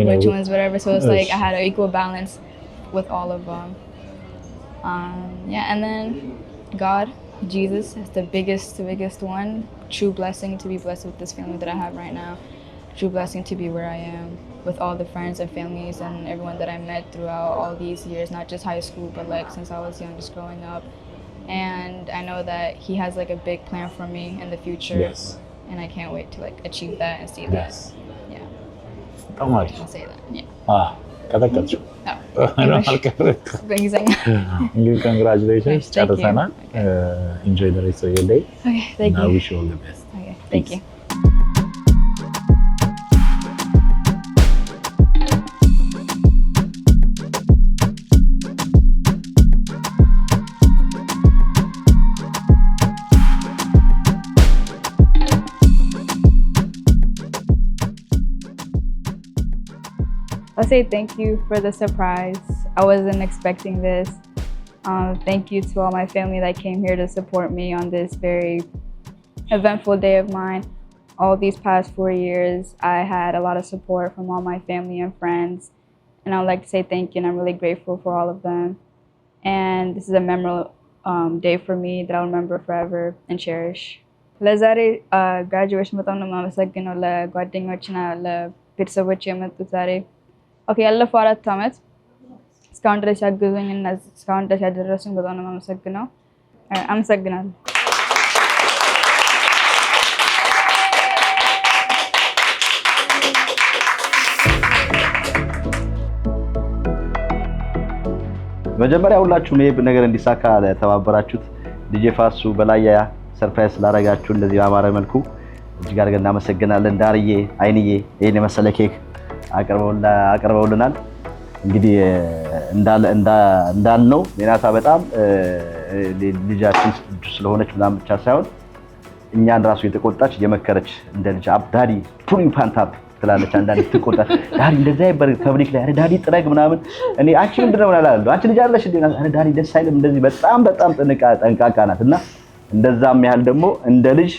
which ones, whatever. So it's like I had an equal balance with all of them. Yeah, and then God, Jesus is the biggest one. True blessing to be blessed with this family that I have right now. True blessing to be where I am with all the friends and families and everyone that I met throughout all these years, not just high school, but like since I was young, just growing up. And I know that he has like a big plan for me in the future. Yes. And I can't wait to like achieve that and see that. Yes. Yeah. በጣም አሪፍ I'll say that. Yeah. ቀጠቀጥሽው በእንግሊዝኛ እንግዲህ ኮንግራቹሌሽንስ ጨርሰናል። ኢንጆይ ዘ ሬስት ኦፍ ዮር ዴይ Okay, thank and I you. wish you all the best. Okay, thank you. I'll say thank you for the surprise. I wasn't expecting this. Thank you to all my family that came here to support me on this very eventful day of mine. All these past 4 years, I had a lot of support from all my family and friends. And I would like to say thank you, and I'm really grateful for all of them. And this is a memorable day for me that I'll remember forever and cherish. ለዛሬ graduation በጣም ነው የማመሰግነው ለጓደኞችና ለቤተሰቦች የመጡት ዛሬ ኦኬ ያለፈው 4 ዓመት እስካሁን ድረስ ያገዙኝ እና እስካሁን ድረስ ያደረሱኝ በጣም ነው የማመሰግነው። አመሰግናለሁ። መጀመሪያ ሁላችሁም ይሄ ነገር እንዲሳካ ለተባበራችሁት ዲጄ ፋሱ በላያ ሰርፕራይዝ ላደረጋችሁ እንደዚህ በአማረ መልኩ እጅግ አድርገን እናመሰግናለን። ዳርዬ አይንዬ ይሄን የመሰለ ኬክ አቀርበውልናል። እንግዲህ እንዳልነው ሜናታ በጣም ልጃችን ስለሆነች ምናምን ብቻ ሳይሆን እኛን ራሱ የተቆጣች የመከረች እንደ ልጅ ዳዲ ፑሊ ፓንታፕ ትላለች። አንዳንዴ ትቆጣች ዳዲ እንደዛ ይበር ፐብሊክ ላይ አረ ዳዲ ጥረግ ምናምን እኔ አንቺ ምንድነው ምናላለሁ አንቺ ልጅ አይደለሽ እንዴ አረ ዳዲ ደስ አይልም እንደዚህ በጣም ጠንቃቃ ናት። እና እንደዛም ያህል ደግሞ እንደ ልጅ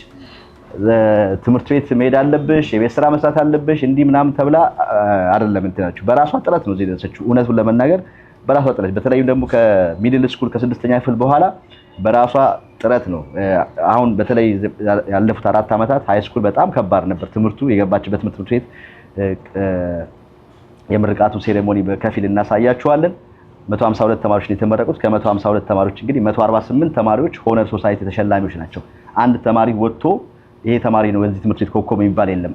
ትምህርት ቤት መሄድ አለብሽ የቤት ስራ መስራት አለብሽ እንዲህ ምናምን ተብላ አይደለም እንትናችሁ በራሷ ጥረት ነው እዚህ ደረሰችው። እውነቱን ለመናገር በራሷ ጥረት በተለይም ደግሞ ከሚድል ስኩል ከ6ኛ ክፍል በኋላ በራሷ ጥረት ነው። አሁን በተለይ ያለፉት 4 ዓመታት ሃይ ስኩል በጣም ከባድ ነበር ትምህርቱ። የገባችበት ትምህርት ቤት የምርቃቱ ሴሬሞኒ በከፊል እናሳያችኋለን። 152 ተማሪዎች ነው የተመረቁት። ከ152 ተማሪዎች እንግዲህ 148 ተማሪዎች ሆነር ሶሳይቲ ተሸላሚዎች ናቸው። አንድ ተማሪ ወጥቶ ይሄ ተማሪ ነው በዚህ ትምህርት ቤት ኮከብ የሚባል የለም።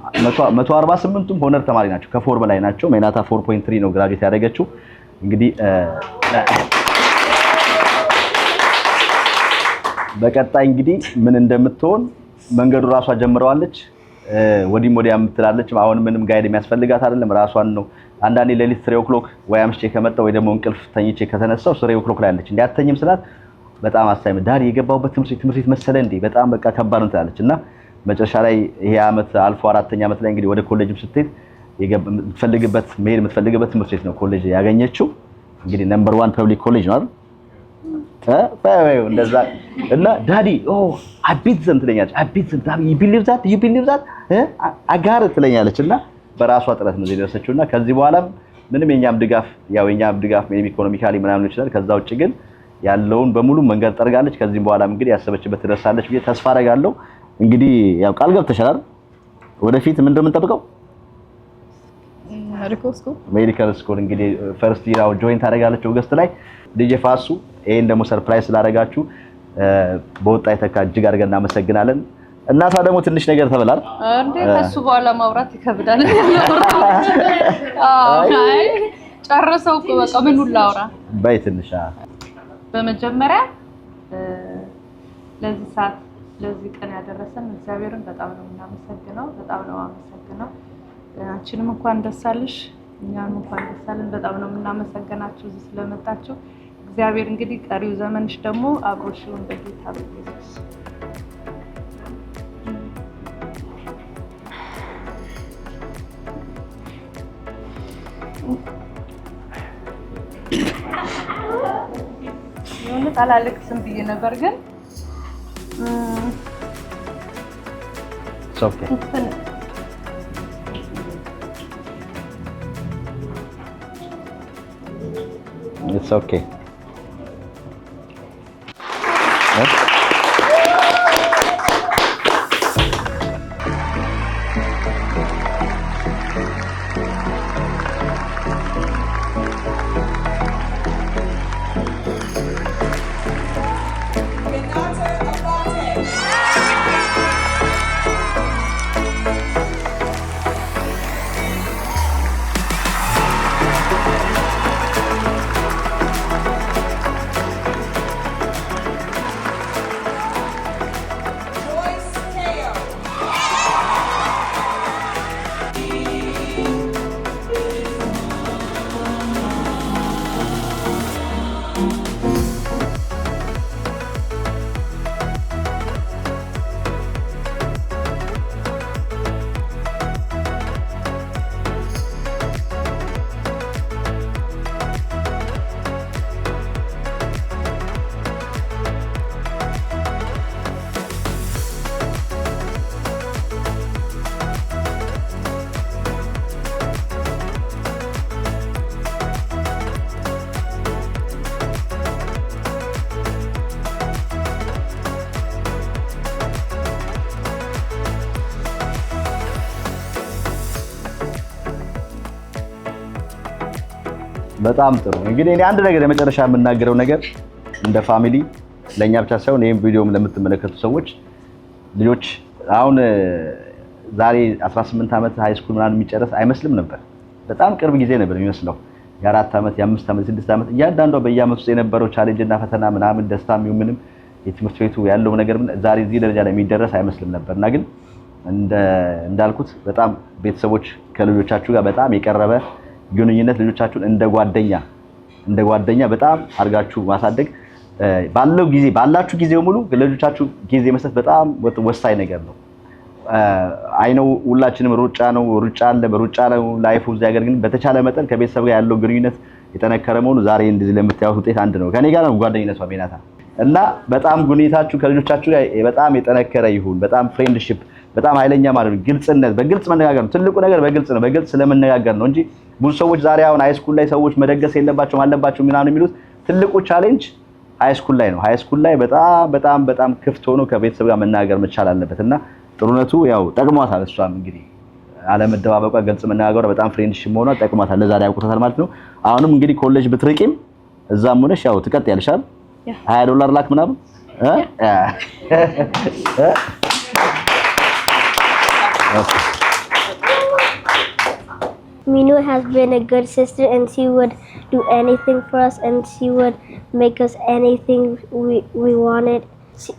148ቱም ሆነር ተማሪ ናቸው። ከ4 በላይ ናቸው። ሜናታ 4.3 ነው ግራጁዌት ያደረገችው። እንግዲህ በቀጣይ እንግዲህ ምን እንደምትሆን መንገዱ ራሷ ጀምረዋለች። ወዲም ወዲያም ትላለች። አሁን ምንም ጋይድ የሚያስፈልጋት አይደለም ራሷን ነው። አንዳንዴ ሌሊት 3 o'clock ወይ አምሽቼ ከመጣ ወይ ደግሞ እንቅልፍ ተኝቼ ከተነሳው 3 o'clock ላይ አለች። እንዲያተኝም ስላት በጣም አሳይም ዳሪ የገባውበት ትምህርት ቤት መሰለ እንዴ በጣም በቃ ከባድ ነው ትላለች። እና መጨረሻ ላይ ይሄ አመት አልፎ 4ኛ አመት ላይ እንግዲህ ወደ ኮሌጅም ስትሄድ የምትፈልግበት ትምህርት ቤት ነው ኮሌጅ ያገኘችው። እንግዲህ ነምበር 1 ፐብሊክ ኮሌጅ ነው አይደል? እንደዛ እና ዳዲ አቢት ዘም ትለኛለች። አቢት ዘም ዳዲ you believe that አጋር ትለኛለች። እና በራሷ ጥረት ነው እዚህ ደረሰችውና ከዚህ በኋላም ምንም የኛም ድጋፍ ሜቢ ኢኮኖሚካሊ ምናምን ይችላል። ከዛ ውጭ ግን ያለውን በሙሉ መንገድ ጠርጋለች። ከዚህም በኋላም እንግዲህ ያሰበችበት ትደርሳለች ብዬ ተስፋ አደርጋለሁ። እንግዲህ ያው ቃል ገብተሻል ወደፊት ምን እንደምንጠብቀው ሜዲካል ስኩል እንግዲህ ፈርስት ይራው ጆይን ታደርጋለች ኦገስት ላይ ዲጄ ፋሱ ይሄን ደግሞ ሰርፕራይዝ ስላደረጋችሁ በወጣ የተካ እጅግ አድርገን እናመሰግናለን። እናቷ ደግሞ ትንሽ ነገር ተበላል እንዴ ከሱ በኋላ ማውራት ይከብዳል። አይ ጨርሰው በቃ ምን ላውራ በይ ትንሽ በመጀመሪያ ለዚህ ሰዓት ለዚህ ቀን ያደረሰን እግዚአብሔርን በጣም ነው እናመሰግነው። በጣም ነው አመሰግነው። አንቺንም እንኳን ደስ አለሽ እኛንም እንኳን ደስ አለን። በጣም ነው እናመሰግናችሁ እዚህ ስለመጣችሁ። እግዚአብሔር እንግዲህ ቀሪው ዘመንሽ ደግሞ አብሮሽ ይሁን በጌታ በኢየሱስ። የሆነ ታላልቅስም ብዬ ነበር ግን ሶኬ It's okay. በጣም ጥሩ እንግዲህ እኔ አንድ ነገር የመጨረሻ የምናገረው ነገር እንደ ፋሚሊ ለኛ ብቻ ሳይሆን ይሄን ቪዲዮም ለምትመለከቱ ሰዎች ልጆች አሁን ዛሬ 18 ዓመት ሃይ ስኩል ምናምን የሚጨርስ አይመስልም ነበር። በጣም ቅርብ ጊዜ ነበር የሚመስለው። የ4 ዓመት የ5 ዓመት 6 ዓመት እያንዳንዷ በየዓመቱ የነበረው ቻሌንጅ እና ፈተና ምናምን ደስታም ምንም የትምህርት ቤቱ ያለው ነገር ዛሬ እዚህ ደረጃ ላይ የሚደረስ አይመስልም ነበርና ግን እንዳልኩት በጣም ቤተሰቦች ከልጆቻችሁ ጋር በጣም የቀረበ ግንኙነት ልጆቻችሁን እንደ ጓደኛ በጣም አድርጋችሁ ማሳደግ ባላችሁ ጊዜ ሙሉ ለልጆቻችሁ ጊዜ መስጠት በጣም ወሳኝ ነገር ነው። አይነው ሁላችንም ሩጫ አለ በሩጫ ነው ላይፉ እዚህ ሀገር ግን በተቻለ መጠን ከቤተሰብ ጋር ያለው ግንኙነት የጠነከረ መሆኑ ዛሬ እንደዚህ ለምታዩት ውጤት አንድ ነው። ከኔ ጋር ነው ጓደኝነቷ ሜናታ እና በጣም ግንኙነታችሁ ከልጆቻችሁ ጋር በጣም የጠነከረ ይሁን። በጣም ፍሬንድሺፕ በጣም ኃይለኛ ማለት ነው። ግልጽነት በግልጽ መነጋገር ነው። ትልቁ ነገር በግልጽ ነው። በግልጽ ስለመነጋገር ነው እንጂ ብዙ ሰዎች ዛሬ አሁን ሃይ ስኩል ላይ ሰዎች መደገስ የለባቸውም አለባቸው ምናምን የሚሉት ትልቁ ቻሌንጅ ሃይ ስኩል ላይ ነው። ሃይ ስኩል ላይ በጣም ክፍት ሆኖ ከቤተሰብ ጋር መናገር መቻል አለበትና ጥሩነቱ ያው ጠቅሟታል። እሷም እንግዲህ አለመደባበቋ ግልጽ መነጋገሯ በጣም ፍሬንድሺፕ መሆኗ ጠቅሟታል። ለዛሬ ያውቁታል ማለት ነው። አሁንም እንግዲህ ኮሌጅ ብትርቂም እዛም ሆነሽ ያው ትቀጥያለሽ አይደል? $20 ላክ ምናምን Minu has been a good sister and she would do anything for us and she would make us anything we wanted.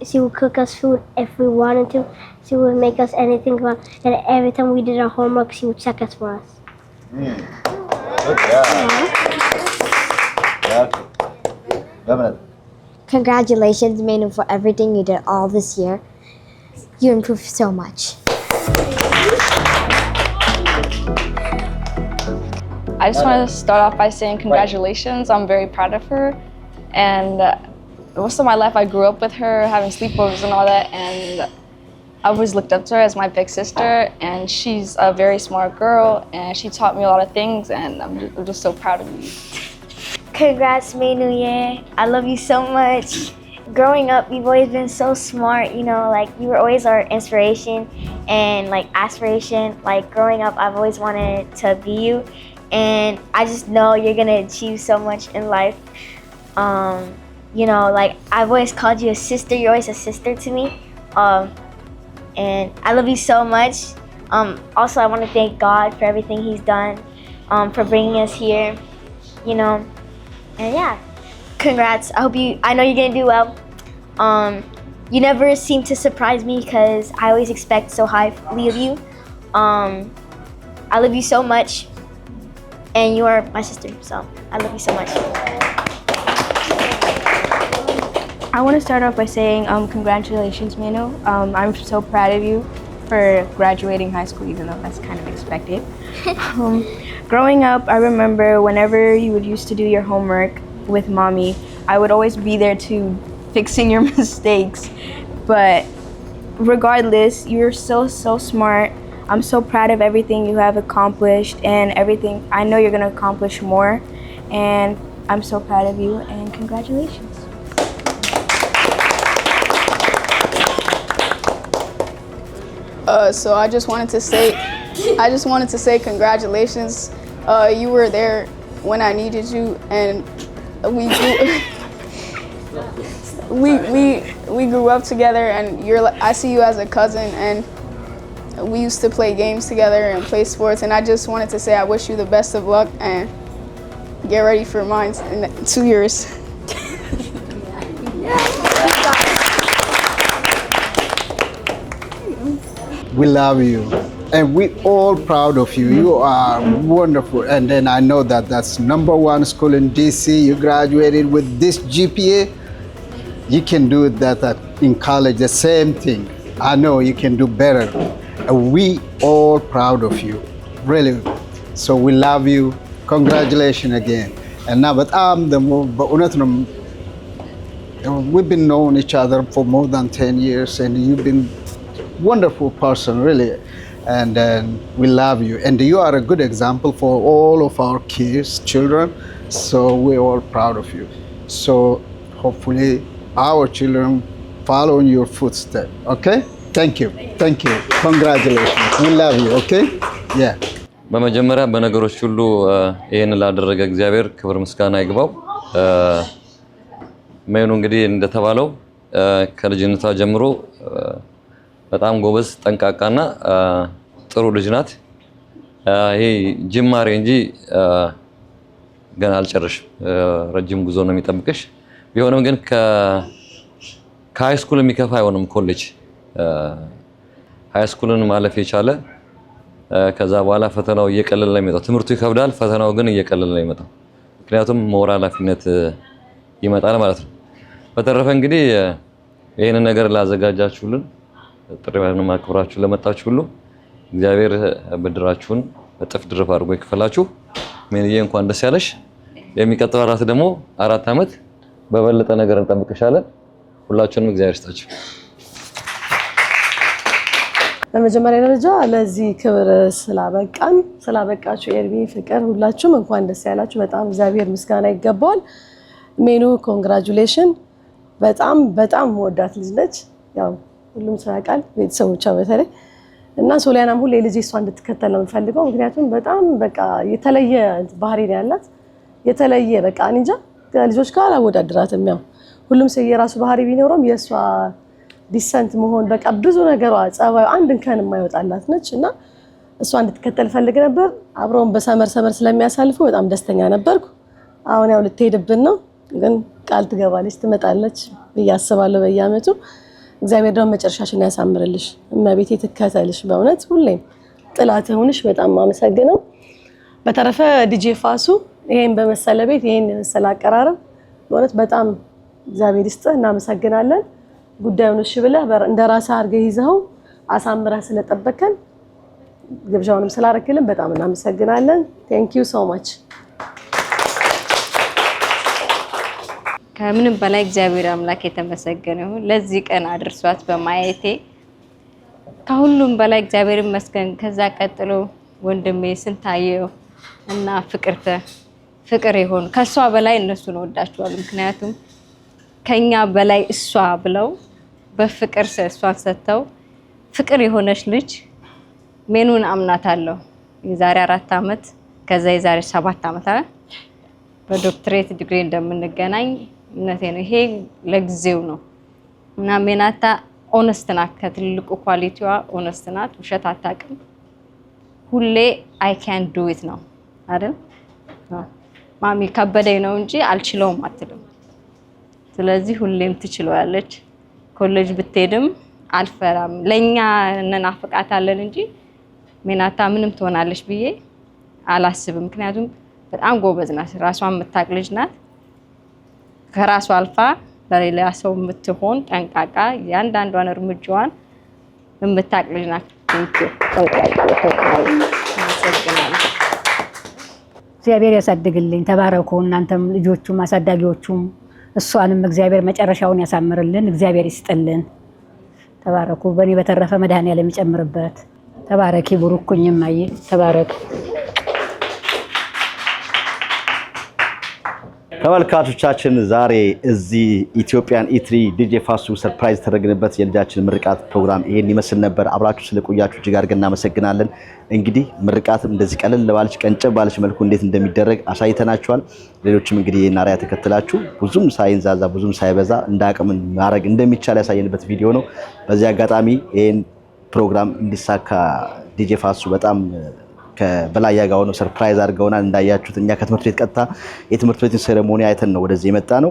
She would cook us food if we wanted to. She would make us anything we want. And every time we did our homework, she would check us for us. Good job. Congratulations, Manu, for everything you did all this year. You improved so much. I just want to start off by saying congratulations. I'm very proud of her. And most of my life I grew up with her, having sleepovers and all that. And I always looked up to her as my big sister. And she's a very smart girl. And she taught me a lot of things. And I'm just so proud of you. Congrats, Manu. Yeah, I love you so much. growing up, you've always been so smart, you know, like you were always our inspiration and like aspiration. Like growing up, I've always wanted to be you, and I just know you're gonna achieve so much in life. You know, like I've always called you a sister. You're always a sister to me, and I love you so much. Also, I want to thank God for everything He's done, for bringing us here, you know, and yeah. Congrats. I know you're gonna do well. You never seem to surprise me because I always expect so highly of you. I love you so much, and you are my sister, so I love you so much. I want to start off by saying congratulations, Mano. I'm so proud of you for graduating high school, even though that's kind of expected. Growing up, I remember whenever you would used to do your homework with mommy, I would always be there to fixing your mistakes. But regardless, you're so smart. I'm so proud of everything you have accomplished and everything. I know you're gonna accomplish more, and I'm so proud of you, and congratulations. So I just wanted to say congratulations. You were there when I needed you, and we grew up together, and I see you as a cousin, and we used to play games together and play sports, and I just wanted to say I wish you the best of luck and get ready for mine in 2 years. We love you, and we're all proud of you. You are wonderful, and then I know that that's #1 school in DC. You graduated with this GPA. You can do that in college, the same thing. I know you can do better, and we all proud of you, really. So we love you. Congratulations again. And now, but we've been knowing each other for more than 10 years, and you've been wonderful person, really, and we love you, and you are a good example for all of our children, so we're all proud of you. So hopefully our children follow in your footsteps. Okay, thank you, congratulations, we love you. Okay, yeah. በመጀመሪያ በነገሮች ሁሉ ይሄን ላደረገ እግዚአብሔር ክብር ምስጋና ይግባው። ሜኑ እንግዲህ እንደተባለው ከልጅነቷ ጀምሮ በጣም ጎበዝ ጠንቃቃና ጥሩ ልጅ ናት። ይሄ ጅማሬ እንጂ ገና አልጨረሽም። ረጅም ጉዞ ነው የሚጠብቅሽ። ቢሆንም ግን ከሃይ ስኩል የሚከፋ አይሆንም ኮሌጅ። ሃይ ስኩልን ማለፍ የቻለ ከዛ በኋላ ፈተናው እየቀለለ ነው የሚመጣው። ትምህርቱ ይከብዳል፣ ፈተናው ግን እየቀለለ ነው የሚመጣው። ምክንያቱም ሞራል ኃላፊነት ይመጣል ማለት ነው። በተረፈ እንግዲህ ይሄንን ነገር ላዘጋጃችሁልን ጥሪውን ማክብራችሁ ለመጣችሁ ሁሉ እግዚአብሔር ብድራችሁን እጥፍ ድርብ አድርጎ ይክፈላችሁ። ሜንዬ እንኳን ደስ ያለሽ። የሚቀጥለው አራት ደግሞ 4 ዓመት በበለጠ ነገር እንጠብቅሻለን። ሁላችሁንም እግዚአብሔር ይስጣችሁ። በመጀመሪያ ደረጃ ለዚህ ክብር ስላበቃችሁ ኤርሚ፣ ፍቅር፣ ሁላችሁም እንኳን ደስ ያላችሁ። በጣም እግዚአብሔር ምስጋና ይገባዋል። ሜኑ ኮንግራቹሌሽን። በጣም ወዳት ልጅ ነች። ያው ሁሉም ሰው ያውቃል፣ ቤተሰቦቿ በተለይ እና ሶሊያናም ሁሌ ልጅ እሷ እንድትከተል ነው የምፈልገው። ምክንያቱም በጣም በቃ የተለየ ባህሪ ነው ያላት። የተለየ በቃ እንጃ ከልጆች ጋር አወዳድራትም። ያው ሁሉም ሰው የራሱ ባህሪ ቢኖርም የእሷ ዲሰንት መሆን በቃ ብዙ ነገሯ ጸባዩ አንድ እንከን የማይወጣላት ነች እና እሷ እንድትከተል ፈልግ ነበር። አብረውን በሰመር ስለሚያሳልፉ በጣም ደስተኛ ነበርኩ። አሁን ያው ልትሄድብን ነው፣ ግን ቃል ትገባለች ትመጣለች ብዬ አስባለሁ በየዓመቱ። እግዚአብሔር ደግሞ መጨረሻሽን ያሳምርልሽ፣ እመቤቴ ትከተልሽ፣ በእውነት ሁሌም ጥላት ሆንሽ። በጣም አመሰግነው። በተረፈ ዲጄ ፋሱ ይሄን በመሰለ ቤት ይሄን የመሰለ አቀራረብ በእውነት በጣም እግዚአብሔር ይስጥህ፣ እናመሰግናለን። ጉዳዩን እሺ ብለህ እንደራስህ አድርገህ ይዘኸው አሳምረህ ስለጠበከን ግብዣውንም ስላረክልን በጣም እናመሰግናለን። ቴንክ ዩ ሶ ማች። ከምንም በላይ እግዚአብሔር አምላክ የተመሰገነ ይሁን ለዚህ ቀን አድርሷት በማየቴ። ከሁሉም በላይ እግዚአብሔር ይመስገን። ከዛ ቀጥሎ ወንድሜ ስንታየው እና ፍቅር ይሆን ከሷ በላይ እነሱን ወዳቸዋለሁ። ምክንያቱም ከኛ በላይ እሷ ብለው በፍቅር እሷን ሰጥተው ፍቅር የሆነች ልጅ ሜኑን አምናታለሁ። የዛሬ 4 ዓመት ከዛ የዛሬ 7 ዓመት በዶክትሬት ዲግሪ እንደምንገናኝ እነቴ ነው። ይሄ ለጊዜው ነው እና ሜናታ ኦነስት ናት። ከትልቁ ኳሊቲዋ ኦነስት ናት። ውሸት አታውቅም። ሁሌ አይ ካን ዱ ኢት ነው አይደል? ማሚ ከበደኝ ነው እንጂ አልችለውም አትልም። ስለዚህ ሁሌም ትችላለች። ኮሌጅ ብትሄድም አልፈራም። ለኛ እናፍቃታለን እንጂ ሜናታ ምንም ትሆናለች ብዬ አላስብም። ምክንያቱም በጣም ጎበዝ ናት። ራሷን የምታውቅ ልጅ ናት። ከራሷ አልፋ ለሌላ ሰው የምትሆን ጠንቃቃ ያንዳንዷን እርምጃዋን የምታውቅ ልጅ ናት። እግዚአብሔር ያሳድግልኝ። ተባረኩ እናንተም ልጆቹም አሳዳጊዎቹም። እሷንም እግዚአብሔር መጨረሻውን ያሳምርልን። እግዚአብሔር ይስጥልን። ተባረኩ። በእኔ በተረፈ መድኃኔዓለም ይጨምርበት። ተባረኪ ቡሩኩኝም አይ ተባረክ። ተመልካቾቻችን ዛሬ እዚህ ኢትዮጵያን ኢትሪ ዲጄ ፋሱ ሰርፕራይዝ ተደረግንበት የልጃችን ምርቃት ፕሮግራም ይሄን ይመስል ነበር። አብራችሁ ስለቆያችሁ እጅግ አድርገን እናመሰግናለን። እንግዲህ ምርቃትም እንደዚህ ቀለል ባለች ቀንጨብ ባለች መልኩ እንዴት እንደሚደረግ አሳይተናችኋል። ሌሎችም እንግዲህ የናሪያ ተከትላችሁ ብዙም ሳይንዛዛ ብዙም ሳይበዛ እንዳቅም ማድረግ እንደሚቻል ያሳየንበት ቪዲዮ ነው። በዚህ አጋጣሚ ይሄን ፕሮግራም እንዲሳካ ዲጄ ፋሱ በጣም ከበላይ ያጋው ነው ሰርፕራይዝ አድርገውናል። እንዳያችሁት እኛ ከትምህርት ቤት ቀጥታ የትምህርት ቤትን ሴሬሞኒ አይተን ነው ወደዚህ የመጣ ነው።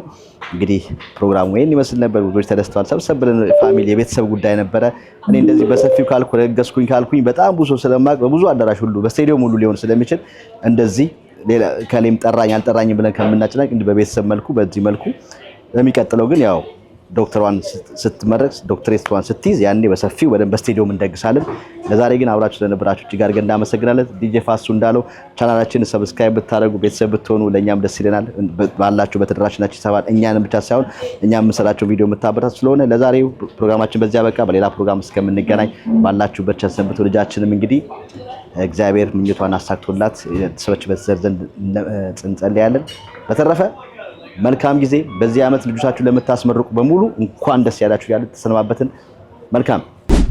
እንግዲህ ፕሮግራሙ ይሄን ይመስል ነበር። ብዙዎች ተደስተዋል። ሰብሰብ ብለን ፋሚሊ የቤተሰብ ጉዳይ ነበረ። እኔ እንደዚህ በሰፊው ካልኩ ረገስኩኝ ካልኩኝ በጣም ብዙ ስለማቅ በብዙ አዳራሽ ሁሉ በስቴዲየም ሁሉ ሊሆን ስለሚችል እንደዚህ ሌላ ከሌም ጠራኝ አልጠራኝ ብለን ከምናጨናቅ እንዲህ በቤተሰብ መልኩ በዚህ መልኩ የሚቀጥለው ግን ያው ዶክተሯን ስትመረቅ ዶክተሬቷን ስትይዝ ያኔ በሰፊው በደንብ በስቴዲየም እንደግሳለን። ለዛሬ ግን አብራችሁ ስለነበራችሁ እጅግ አድርገን እናመሰግናለን። ዲጄ ፋሱ እንዳለው ቻናላችንን ሰብስክራይብ ብታደርጉ ቤተሰብ ብትሆኑ ለኛም ደስ ይለናል። ባላችሁ በተደራሽናችሁ ይሰባል እኛንም ብቻ ሳይሆን እኛም የምንሰራቸው ቪዲዮ የምታበረታቱ ስለሆነ ለዛሬው ፕሮግራማችን በዚያ በቃ። በሌላ ፕሮግራም እስከምንገናኝ ባላችሁበት ቸር ሰንብቱ። ልጃችንም እንግዲህ እግዚአብሔር ምኞቷን አሳክቶላት ተሰበችበት ዘንድ እንጸልያለን። በተረፈ መልካም ጊዜ። በዚህ ዓመት ልጆቻችሁን ለምታስመርቁ በሙሉ እንኳን ደስ ያላችሁ ያለ ተሰናባበትን። መልካም።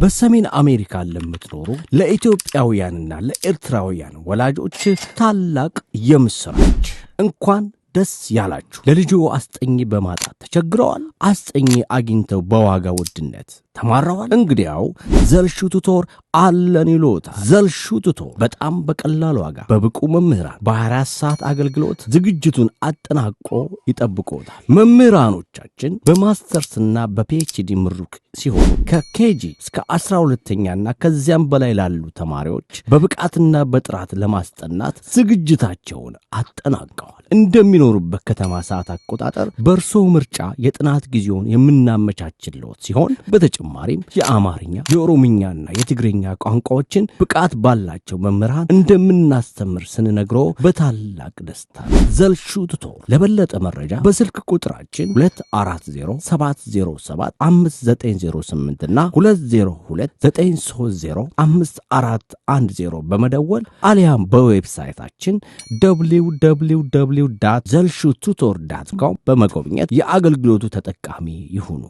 በሰሜን አሜሪካ ለምትኖሩ ለኢትዮጵያውያንና ለኤርትራውያን ወላጆች ታላቅ የምስራች እንኳን ደስ ያላችሁ። ለልጆ አስጠኝ በማጣት ተቸግረዋል? አስጠኝ አግኝተው በዋጋ ውድነት ተማረዋል? እንግዲያው ዘልሹ ቱቶር አለን ይሎታል። ዘልሹ ቱቶር በጣም በቀላል ዋጋ በብቁ መምህራን በ24 ሰዓት አገልግሎት ዝግጅቱን አጠናቆ ይጠብቆታል። መምህራኖቻችን በማስተርስና በፒኤችዲ ምሩቅ ሲሆኑ ከኬጂ እስከ 12ኛና ከዚያም በላይ ላሉ ተማሪዎች በብቃትና በጥራት ለማስጠናት ዝግጅታቸውን አጠናቀዋል። እንደሚኖሩበት ከተማ ሰዓት አቆጣጠር በእርሶ ምርጫ የጥናት ጊዜውን የምናመቻችልዎት ሲሆን በተጨማሪም የአማርኛ የኦሮምኛና የትግርኛ ቋንቋዎችን ብቃት ባላቸው መምህራን እንደምናስተምር ስንነግሮ በታላቅ ደስታ። ዘልሹ ቱቶር። ለበለጠ መረጃ በስልክ ቁጥራችን 2407707598 እና 2029305410 በመደወል አሊያም በዌብሳይታችን www.zelshututor.com በመጎብኘት የአገልግሎቱ ተጠቃሚ ይሁኑ።